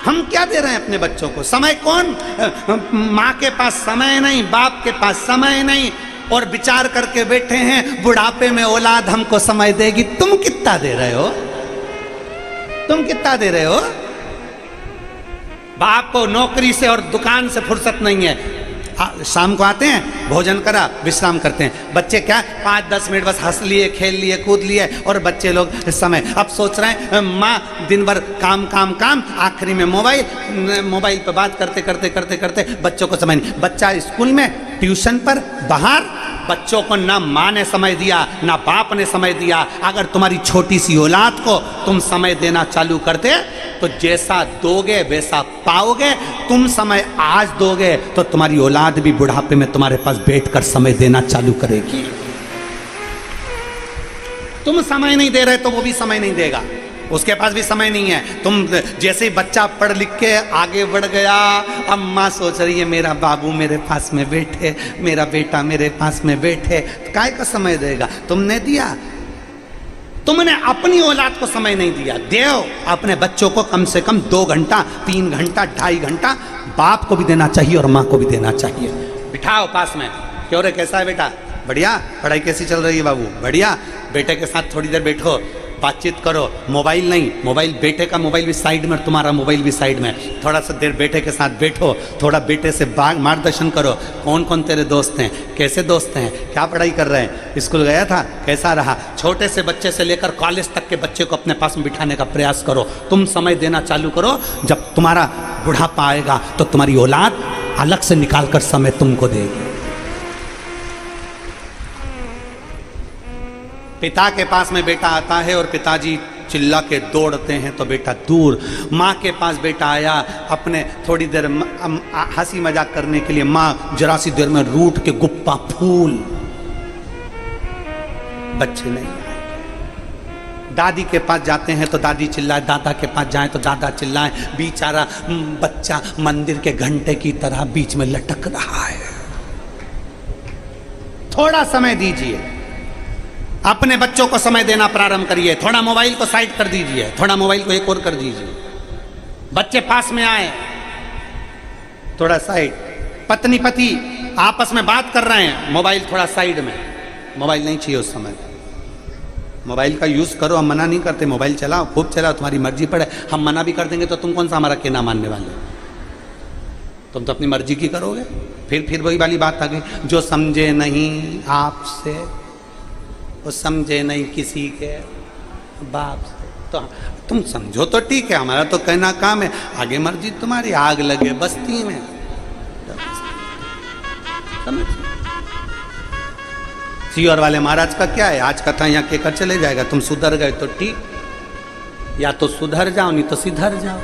हम क्या दे रहे हैं अपने बच्चों को? समय कौन, माँ के पास समय नहीं, बाप के पास समय नहीं, और विचार करके बैठे हैं बुढ़ापे में औलाद हमको समय देगी। तुम कितना दे रहे हो? तुम कितना दे रहे हो? बाप को नौकरी से और दुकान से फुर्सत नहीं है, शाम को आते हैं, भोजन करा, विश्राम करते हैं। बच्चे क्या 5-10 मिनट बस हंस लिए, खेल लिए, कूद लिए, और बच्चे लोग समय अब सोच रहे हैं माँ दिन भर काम काम काम, आखिरी में मोबाइल पे बात करते करते करते करते बच्चों को समय नहीं। बच्चा स्कूल में, ट्यूशन पर, बाहर, बच्चों को ना माँ ने समय दिया ना बाप ने समय दिया। अगर तुम्हारी छोटी सी औलाद को तुम समय देना चालू करते तो जैसा दोगे वैसा पाओगे। तुम समय आज दोगे तो तुम्हारी औलाद भी बुढ़ापे में तुम्हारे पास बैठकर समय देना चालू करेगी। तुम समय नहीं दे रहे तो वो भी समय नहीं देगा, उसके पास भी समय नहीं है। तुम जैसे ही बच्चा पढ़ लिख के आगे बढ़ गया, अब माँ सोच रही है मेरा बाबू मेरे पास में बैठे, मेरा बेटा मेरे पास में बैठे, तो काय का समय देगा? तुमने दिया, तुमने अपनी औलाद को समय नहीं दिया। देव अपने बच्चों को कम से कम 2 घंटा, 3 घंटा, 2.5 घंटा बाप को भी देना चाहिए और माँ को भी देना चाहिए। बिठाओ पास में, क्यों रे कैसा है बेटा? बढ़िया। पढ़ाई कैसी चल रही है बाबू? बढ़िया। बेटे के साथ थोड़ी देर बैठो, बातचीत करो। मोबाइल नहीं, मोबाइल बेटे का मोबाइल भी साइड में, तुम्हारा मोबाइल भी साइड में। थोड़ा सा देर बेटे के साथ बैठो, थोड़ा बेटे से मार्गदर्शन करो। कौन कौन तेरे दोस्त हैं, कैसे दोस्त हैं, क्या पढ़ाई कर रहे हैं, स्कूल गया था, कैसा रहा? छोटे से बच्चे से लेकर कॉलेज तक के बच्चे को अपने पास में बिठाने का प्रयास करो। तुम समय देना चालू करो, जब तुम्हारा बुढ़ापा आएगा तो तुम्हारी औलाद अलग से निकाल कर समय तुमको देगी। पिता के पास में बेटा आता है और पिताजी चिल्ला के दौड़ते हैं तो बेटा दूर। माँ के पास बेटा आया, अपने थोड़ी देर हंसी मजाक करने के लिए, माँ जरा सी देर में रूठ के गुप्पा फूल, बच्चे नहीं आए। दादी के पास जाते हैं तो दादी चिल्लाए, दादा के पास जाएं तो दादा चिल्लाएं, बेचारा बच्चा मंदिर के घंटे की तरह बीच में लटक रहा है। थोड़ा समय दीजिए, अपने बच्चों को समय देना प्रारंभ करिए। थोड़ा मोबाइल को साइड कर दीजिए, थोड़ा मोबाइल को एक और कर दीजिए। बच्चे पास में आए, थोड़ा साइड। पत्नी पति आपस में बात कर रहे हैं, मोबाइल थोड़ा साइड में। मोबाइल नहीं चाहिए उस समय। मोबाइल का यूज करो, हम मना नहीं करते, मोबाइल चलाओ, खूब चलाओ, तुम्हारी मर्जी पड़े। हम मना भी कर देंगे तो तुम कौन सा हमारा कहना मानने वाले? तुम तो अपनी मर्जी की करोगे। फिर वही वाली बात आ गई, जो समझे नहीं आपसे वो समझे नहीं किसी के बाप से। तो तुम समझो तो ठीक है, हमारा तो कहना काम है, आगे मर्जी तुम्हारी। आग लगे बस्ती में, समझ। सीहोर वाले महाराज का क्या है, आज कथा यहाँ कहकर चले जाएगा। तुम सुधर गए तो ठीक, या तो सुधर जाओ, नहीं तो सिधर जाओ।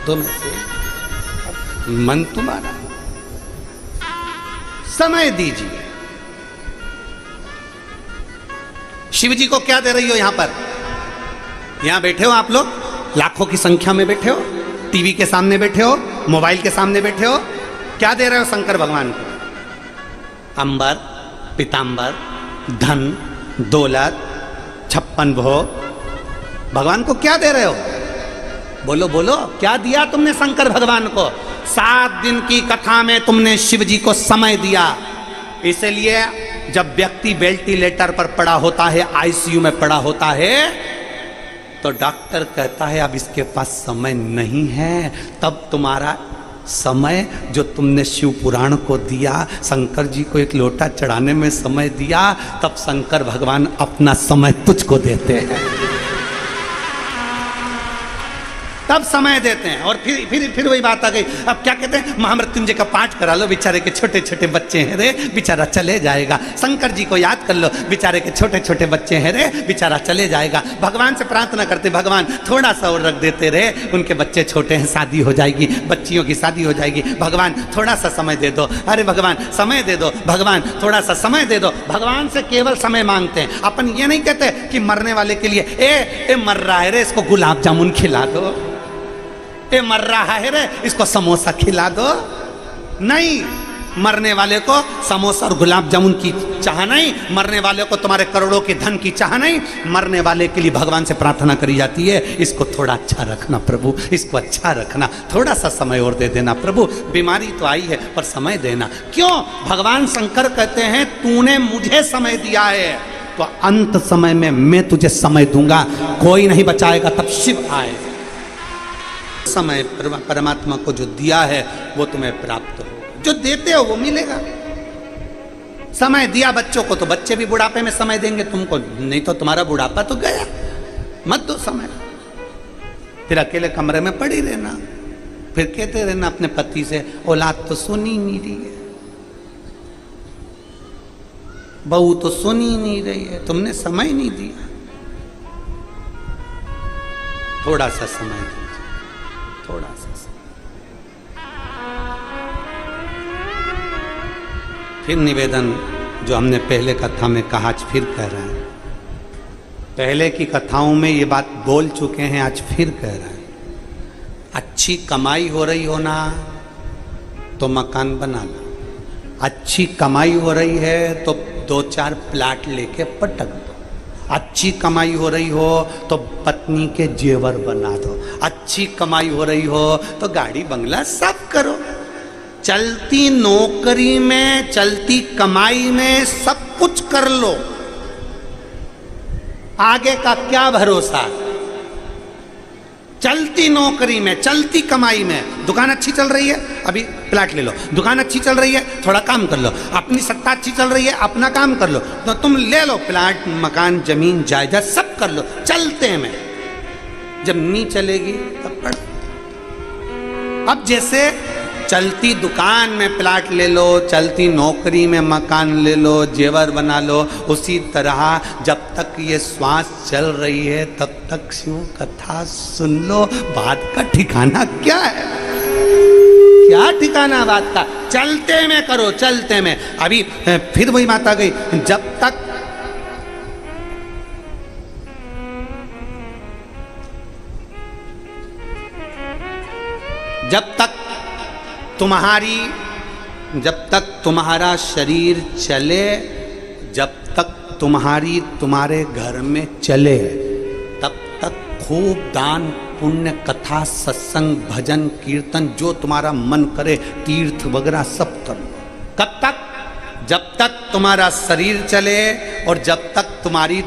दोनों से मन तुम्हारा। समय दीजिए। शिव जी को क्या दे रही हो यहां पर? यहां बैठे हो आप लोग, लाखों की संख्या में बैठे हो, टीवी के सामने बैठे हो, मोबाइल के सामने बैठे हो, क्या दे रहे हो शंकर भगवान को? अंबर, पीतांबर, धन, दौलत, 56 भोग। भगवान को क्या दे रहे हो? बोलो बोलो, क्या दिया तुमने शंकर भगवान को? 7 दिन की कथा में तुमने शिव जी को समय दिया। इसलिए जब व्यक्ति वेंटिलेटर पर पड़ा होता है, आईसीयू में पड़ा होता है, तो डॉक्टर कहता है अब इसके पास समय नहीं है। तब तुम्हारा समय जो तुमने शिव पुराण को दिया, शंकर जी को एक लोटा चढ़ाने में समय दिया, तब शंकर भगवान अपना समय तुझको देते हैं, तब समय देते हैं। और फिर वही बात आ गई। अब क्या कहते हैं, महामृत्युंजय का पाठ करा लो, बेचारे के छोटे छोटे बच्चे हैं रे, बेचारा चले जाएगा। शंकर जी को याद कर लो, बेचारे के छोटे छोटे बच्चे हैं रे, बेचारा चले जाएगा। भगवान से प्रार्थना करते, भगवान थोड़ा सा और रख देते रे, उनके बच्चे छोटे हैं, शादी हो जाएगी, बच्चियों की शादी हो जाएगी। भगवान थोड़ा सा समय दे दो, अरे भगवान समय दे दो, भगवान थोड़ा सा समय दे दो। भगवान से केवल समय मांगते हैं। अपन ये नहीं कहते कि मरने वाले के लिए ए मर रहा है रे, इसको गुलाब जामुन खिला दो, ये मर रहा है रे, इसको समोसा खिला दो। नहीं, मरने वाले को समोसा और गुलाब जामुन की चाह नहीं, मरने वाले को तुम्हारे करोड़ों के धन की चाह नहीं। मरने वाले के लिए भगवान से प्रार्थना करी जाती है, इसको थोड़ा अच्छा रखना प्रभु, इसको अच्छा रखना, थोड़ा सा समय और दे देना प्रभु। बीमारी तो आई है पर समय देना। क्यों? भगवान शंकर कहते हैं तूने मुझे समय दिया है, तो अंत समय में मैं तुझे समय दूंगा। कोई नहीं बचाएगा, तब शिव आए। समय परमात्मा को जो दिया है वो तुम्हें प्राप्त होगा, जो देते हो वो मिलेगा। समय दिया बच्चों को, तो बच्चे भी बुढ़ापे में समय देंगे तुमको, नहीं तो तुम्हारा बुढ़ापा तो गया। मत दो समय, फिर अकेले कमरे में पड़ी रहना, फिर कहते रहना अपने पति से, औलाद तो सुनी नहीं रही है, बहू तो सुनी नहीं रही है, तुमने समय नहीं दिया। थोड़ा सा समय दीजिए, थोड़ा सा। फिर निवेदन जो हमने पहले कथा में कहा, आज फिर कह रहे हैं। पहले की कथाओं में ये बात बोल चुके हैं, आज फिर कह रहे हैं। अच्छी कमाई हो रही हो ना, तो मकान बना लो। अच्छी कमाई हो रही है तो 2-4 प्लाट लेके पटक दो। अच्छी कमाई हो रही हो तो पत्नी के जेवर बना दो। अच्छी कमाई हो रही हो तो गाड़ी बंगला सब करो। चलती नौकरी में, चलती कमाई में सब कुछ कर लो। आगे का क्या भरोसा? चलती नौकरी में, चलती कमाई में, दुकान अच्छी चल रही है, अभी प्लाट ले लो। दुकान अच्छी चल रही है, थोड़ा काम कर लो। अपनी सत्ता अच्छी चल रही है, अपना काम कर लो, तो तुम ले लो प्लाट, मकान, जमीन, जायदाद सब कर लो चलते में। जब नहीं चलेगी तब पढ़। अब जैसे चलती दुकान में प्लाट ले लो, चलती नौकरी में मकान ले लो, जेवर बना लो, उसी तरह जब तक ये श्वास चल रही है तब तक शिव कथा सुन लो। बात का ठिकाना क्या है? क्या ठिकाना बात का? चलते में करो, चलते में। अभी फिर वही बात आ गई, जब तक तुम्हारा शरीर चले, जब तक तुम्हारे घर में चले, तब तक खूब दान पुण्य कथा सत्संग भजन कीर्तन जो तुम्हारा मन करे तीर्थ वगैरह सब करो। कब तक? जब तक तुम्हारा शरीर चले और जब तक तुम्हारे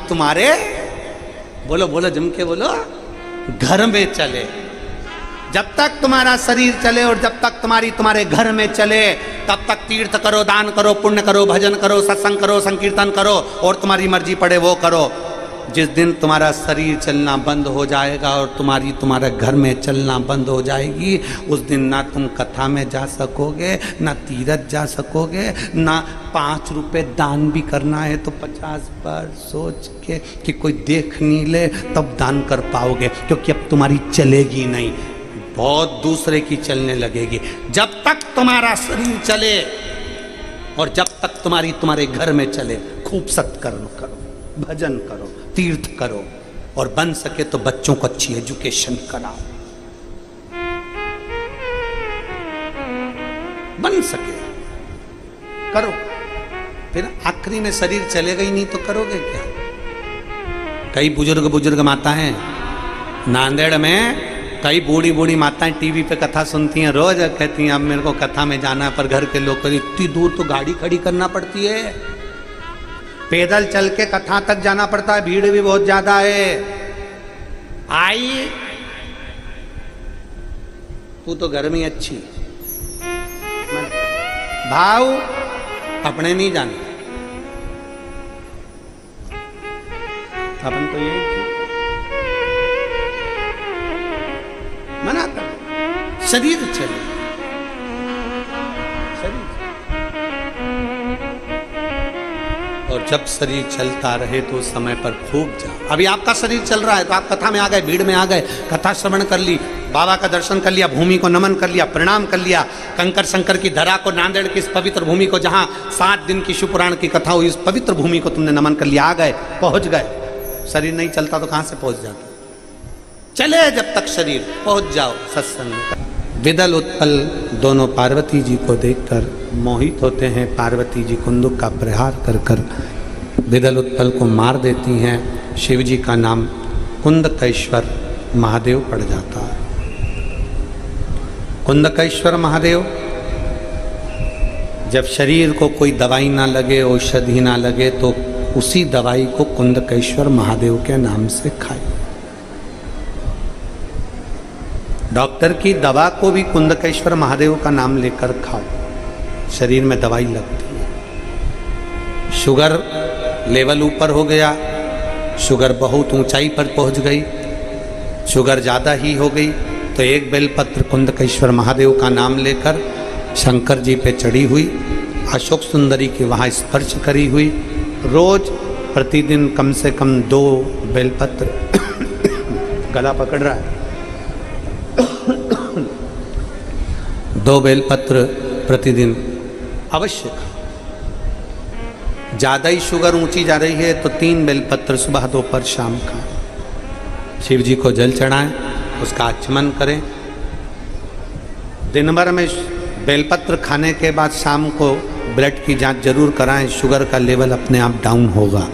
बोलो बोलो जम के बोलो, घर में चले। जब तक तुम्हारा शरीर चले और जब तक तुम्हारे घर में चले तब तक तीर्थ करो, दान करो, पुण्य करो, भजन करो, सत्संग करो, संकीर्तन करो और तुम्हारी मर्जी पड़े वो करो। जिस दिन तुम्हारा शरीर चलना बंद हो जाएगा और तुम्हारे घर में चलना बंद हो जाएगी, उस दिन ना तुम कथा में जा सकोगे, ना तीरथ जा सकोगे, ना 5 रुपए दान भी करना है तो 50 बार सोच के कि कोई देख नहीं ले तब दान कर पाओगे, क्योंकि अब तुम्हारी चलेगी नहीं, बहुत दूसरे की चलने लगेगी। जब तक तुम्हारा शरीर चले और जब तक तुम्हारे घर में चले, खूब सत्कर्म करो, भजन करो, तीर्थ करो और बन सके तो बच्चों को अच्छी एजुकेशन कराओ, बन सके करो। फिर आखिरी में शरीर चलेगा ही नहीं तो करोगे क्या? कई बुजुर्ग माता हैं नांदेड़ में, कई बूढ़ी माताएं टीवी पे कथा सुनती हैं, रोज कहती हैं अब मेरे को कथा में जाना है, पर घर के लोग कहते इतनी दूर तो गाड़ी खड़ी करना पड़ती है, पैदल चल के कथा तक जाना पड़ता है, भीड़ भी बहुत ज्यादा है। आई तू तो घर में अच्छी भाव अपने नहीं जाने, अपन तो यही मना कर, शरीर चले, शरीर। और जब शरीर चलता रहे तो समय पर खूब जाओ। अभी आपका शरीर चल रहा है तो आप कथा में आ गए, भीड़ में आ गए, कथा श्रवण कर ली, बाबा का दर्शन कर लिया, भूमि को नमन कर लिया, प्रणाम कर लिया, कंकर शंकर की धरा को, नांदेड़ की इस पवित्र भूमि को जहाँ 7 दिन की शिवपुराण की कथा हुई, इस पवित्र भूमि को तुमने नमन कर लिया, आ गए, पहुंच गए। शरीर नहीं चलता तो कहाँ से पहुंच जाता? चले जब तक शरीर, पहुंच जाओ सत्संग में। विदल उत्पल दोनों पार्वती जी को देखकर मोहित होते हैं। पार्वती जी कुंदुक का प्रहार कर कर विदल उत्पल को मार देती हैं। शिव जी का नाम कुंदकेश्वर महादेव पड़ जाता है। कुंदकेश्वर महादेव, जब शरीर को कोई दवाई ना लगे, औषधि ना लगे, तो उसी दवाई को कुंदकेश्वर महादेव के नाम से खाए। डॉक्टर की दवा को भी कुंदकेश्वर महादेव का नाम लेकर खाओ, शरीर में दवाई लगती है। शुगर लेवल ऊपर हो गया, शुगर बहुत ऊंचाई पर पहुंच गई, शुगर ज़्यादा ही हो गई, तो एक बेलपत्र कुंदकेश्वर महादेव का नाम लेकर शंकर जी पे चढ़ी हुई, अशोक सुंदरी के वहाँ स्पर्श करी हुई, रोज प्रतिदिन कम से कम 2 बेलपत्र गला पकड़ रहा है, 2 बेलपत्र प्रतिदिन अवश्य। ज़्यादा ही शुगर ऊंची जा रही है तो 3 बेलपत्र सुबह दोपहर शाम का। शिव जी को जल चढ़ाएं, उसका आचमन करें। दिन भर में बेलपत्र खाने के बाद शाम को ब्लड की जांच जरूर कराएं, शुगर का लेवल अपने आप डाउन होगा।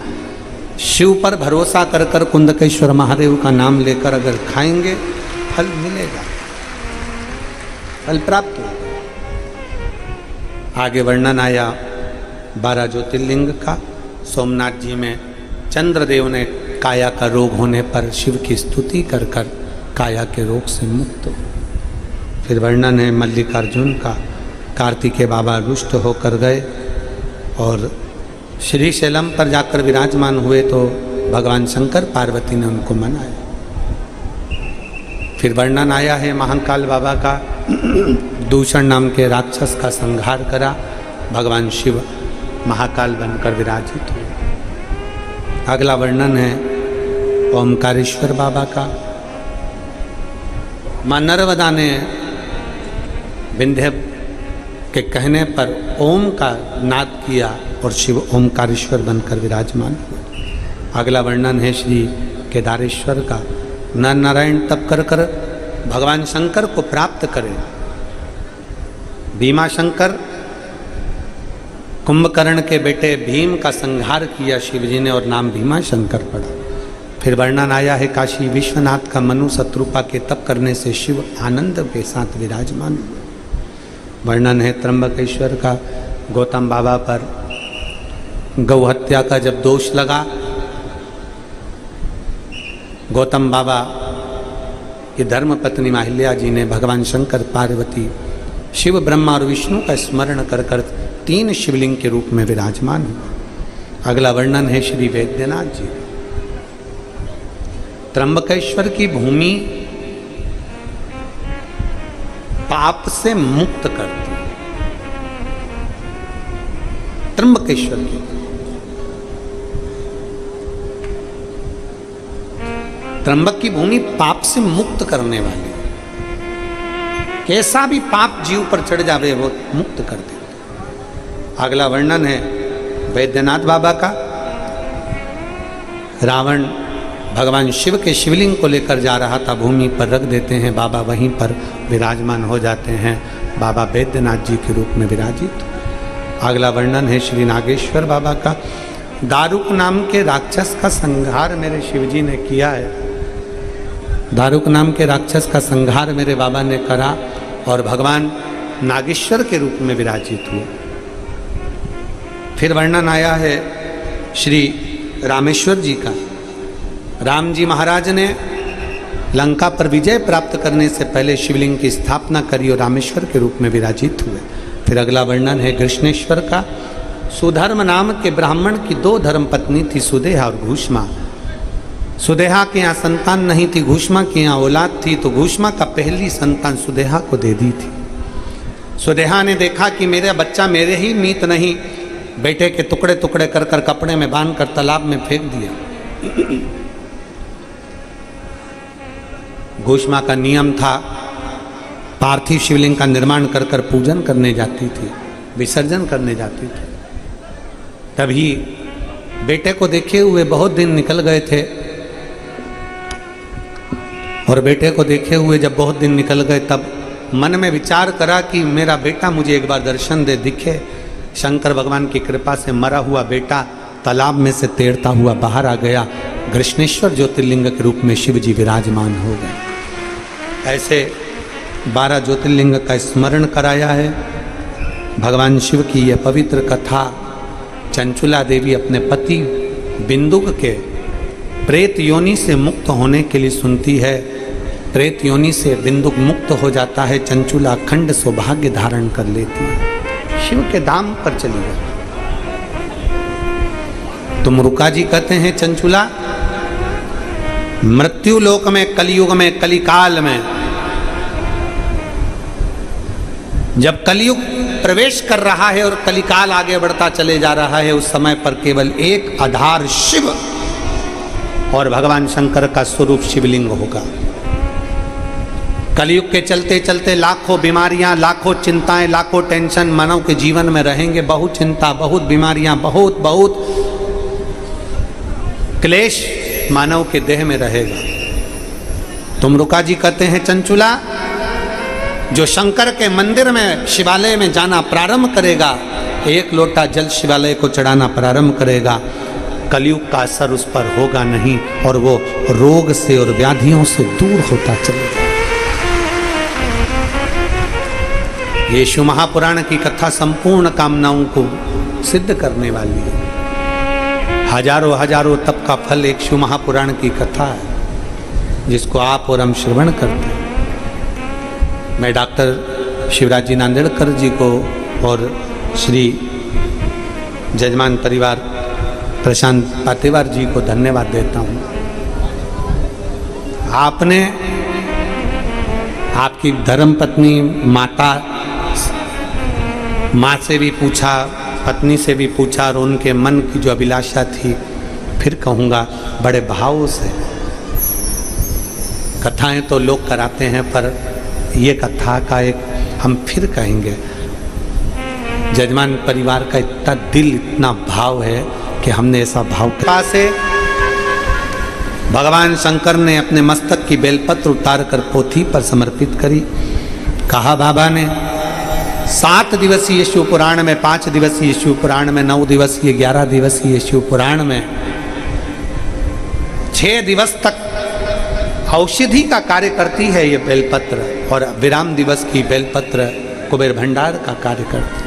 शिव पर भरोसा कर कर कुंदकेश्वर महादेव का नाम लेकर अगर खाएंगे फल मिलेगा, फल प्राप्त होगा। आगे वर्णन आया 12 ज्योतिर्लिंग का। सोमनाथ जी में चंद्रदेव ने काया का रोग होने पर शिव की स्तुति कर कर काया के रोग से मुक्त हो। फिर वर्णन है मल्लिकार्जुन का। कार्तिकेय बाबा रुष्ट होकर गए और श्री शैलम पर जाकर विराजमान हुए तो भगवान शंकर पार्वती ने उनको मनाया। फिर वर्णन आया है महाकाल बाबा का दूषण नाम के राक्षस का संहार करा, भगवान शिव महाकाल बनकर विराजित हुए। अगला वर्णन है ओमकारेश्वर बाबा का। मां नर्मदा ने विंध्य के कहने पर ओम का नाद किया और शिव ओमकारेश्वर बनकर विराजमान हुए। अगला वर्णन है श्री केदारेश्वर का। नर नारायण तप कर कर भगवान शंकर को प्राप्त करें। भीमा शंकर कुंभकर्ण के बेटे भीम का संहार किया शिव जी ने और नाम भीमा शंकर पड़ा। फिर वर्णन आया है काशी विश्वनाथ का। मनु शत्रुपा के तप करने से शिव आनंद के साथ विराजमान हुए। वर्णन है त्र्यंबकेश्वर का। गौतम बाबा पर गौ हत्या का जब दोष लगा, गौतम बाबा की धर्म पत्नी माहिल्या जी ने भगवान शंकर, पार्वती, शिव, ब्रह्मा और विष्णु का स्मरण कर कर 3 शिवलिंग के रूप में विराजमान हुआ। अगला वर्णन है श्री वैद्यनाथ जी। त्र्यंबकेश्वर की भूमि पाप से मुक्त करती है। त्र्यंबकेश्वर की त्र्यंबक की भूमि पाप से मुक्त करने वाली, कैसा भी पाप जीव पर चढ़ जावे वो मुक्त कर दे। अगला वर्णन है वैद्यनाथ बाबा का। रावण भगवान शिव के शिवलिंग को लेकर जा रहा था, भूमि पर रख देते हैं, बाबा वहीं पर विराजमान हो जाते हैं। बाबा वैद्यनाथ जी के रूप में विराजित। अगला वर्णन है श्री नागेश्वर बाबा का। दारुक नाम के राक्षस का संहार मेरे शिव जी ने किया है। दारुक नाम के राक्षस का संहार मेरे बाबा ने करा और भगवान नागेश्वर के रूप में विराजित हुए। फिर वर्णन आया है श्री रामेश्वर जी का। राम जी महाराज ने लंका पर विजय प्राप्त करने से पहले शिवलिंग की स्थापना करी और रामेश्वर के रूप में विराजित हुए। फिर अगला वर्णन है कृष्णेश्वर का। सुधर्म नाम के ब्राह्मण की 2 धर्म पत्नी थी, सुदेहा और घूष्मा। सुदेहा के यहाँ संतान नहीं थी, घूष्मा के यहाँ औलाद थी, तो घूष्मा का पहली संतान सुदेहा को दे दी थी। सुदेहा ने देखा कि मेरा बच्चा मेरे ही मीत नहीं, बेटे के टुकड़े टुकड़े कर कर कपड़े में बांध कर तालाब में फेंक दिया। घूष्मा का नियम था, पार्थिव शिवलिंग का निर्माण कर कर पूजन करने जाती थी, विसर्जन करने जाती थी। तभी बेटे को देखे हुए बहुत दिन निकल गए थे और बेटे को देखे हुए जब बहुत दिन निकल गए तब मन में विचार करा कि मेरा बेटा मुझे एक बार दर्शन दे, दिखे। शंकर भगवान की कृपा से मरा हुआ बेटा तालाब में से तैरता हुआ बाहर आ गया। कृष्णेश्वर ज्योतिर्लिंग के रूप में शिव जी विराजमान हो गए। ऐसे 12 ज्योतिर्लिंग का स्मरण कराया है। भगवान शिव की यह पवित्र कथा चंचुला देवी अपने पति बिंदुक के प्रेत योनि से मुक्त होने के लिए सुनती है। प्रेत योनि से बिंदुक मुक्त हो जाता है, चंचुला अखंड सौभाग्य धारण कर लेती है, शिव के धाम पर चली गई। तुम रुका जी कहते हैं चंचुला मृत्यु लोक में, कलयुग में, कलिकाल में जब कलयुग प्रवेश कर रहा है और कलिकाल आगे बढ़ता चले जा रहा है, उस समय पर केवल एक आधार शिव और भगवान शंकर का स्वरूप शिवलिंग होगा। कलयुग के चलते चलते लाखों बीमारियां, लाखों चिंताएं, लाखों टेंशन मानव के जीवन में रहेंगे। बहुत चिंता, बहुत बीमारियां, बहुत बहुत क्लेश मानव के देह में रहेगा। तुम रुका जी कहते हैं चंचुला जो शंकर के मंदिर में, शिवालय में जाना प्रारंभ करेगा, 1 लोटा जल शिवालय को चढ़ाना प्रारंभ करेगा, कलयुग का असर उस पर होगा नहीं और वो रोग से और व्याधियों से दूर होता चलेगा। ये शिव महापुराण की कथा संपूर्ण कामनाओं को सिद्ध करने वाली है। हजारों हजारों तप का फल एक शिव महापुराण की कथा है जिसको आप और हम श्रवण करते हैं। मैं डॉक्टर शिवराज जी नांदेड़कर जी को और श्री जजमान परिवार प्रशांत पातेवार जी को धन्यवाद देता हूँ। आपने आपकी धर्मपत्नी माँ से भी पूछा, पत्नी से भी पूछा, और उनके मन की जो अभिलाषा थी, फिर कहूँगा बड़े भाव से। कथाएं तो लोग कराते हैं, पर ये कथा का एक हम फिर कहेंगे, जजमान परिवार का इतना दिल, इतना भाव है कि हमने ऐसा भाव पास है। भगवान शंकर ने अपने मस्तक की बेलपत्र उतार कर पोथी पर समर्पित करी। कहा बाबा ने 7 दिवसीय शिव पुराण में, 5 दिवसीय शिव पुराण में, 9 दिवसीय, 11 दिवसीय शिव पुराण में 6 दिवस तक औषधि का कार्य करती है ये बेलपत्र, और विराम दिवस की बेलपत्र कुबेर भंडार का कार्य करती है।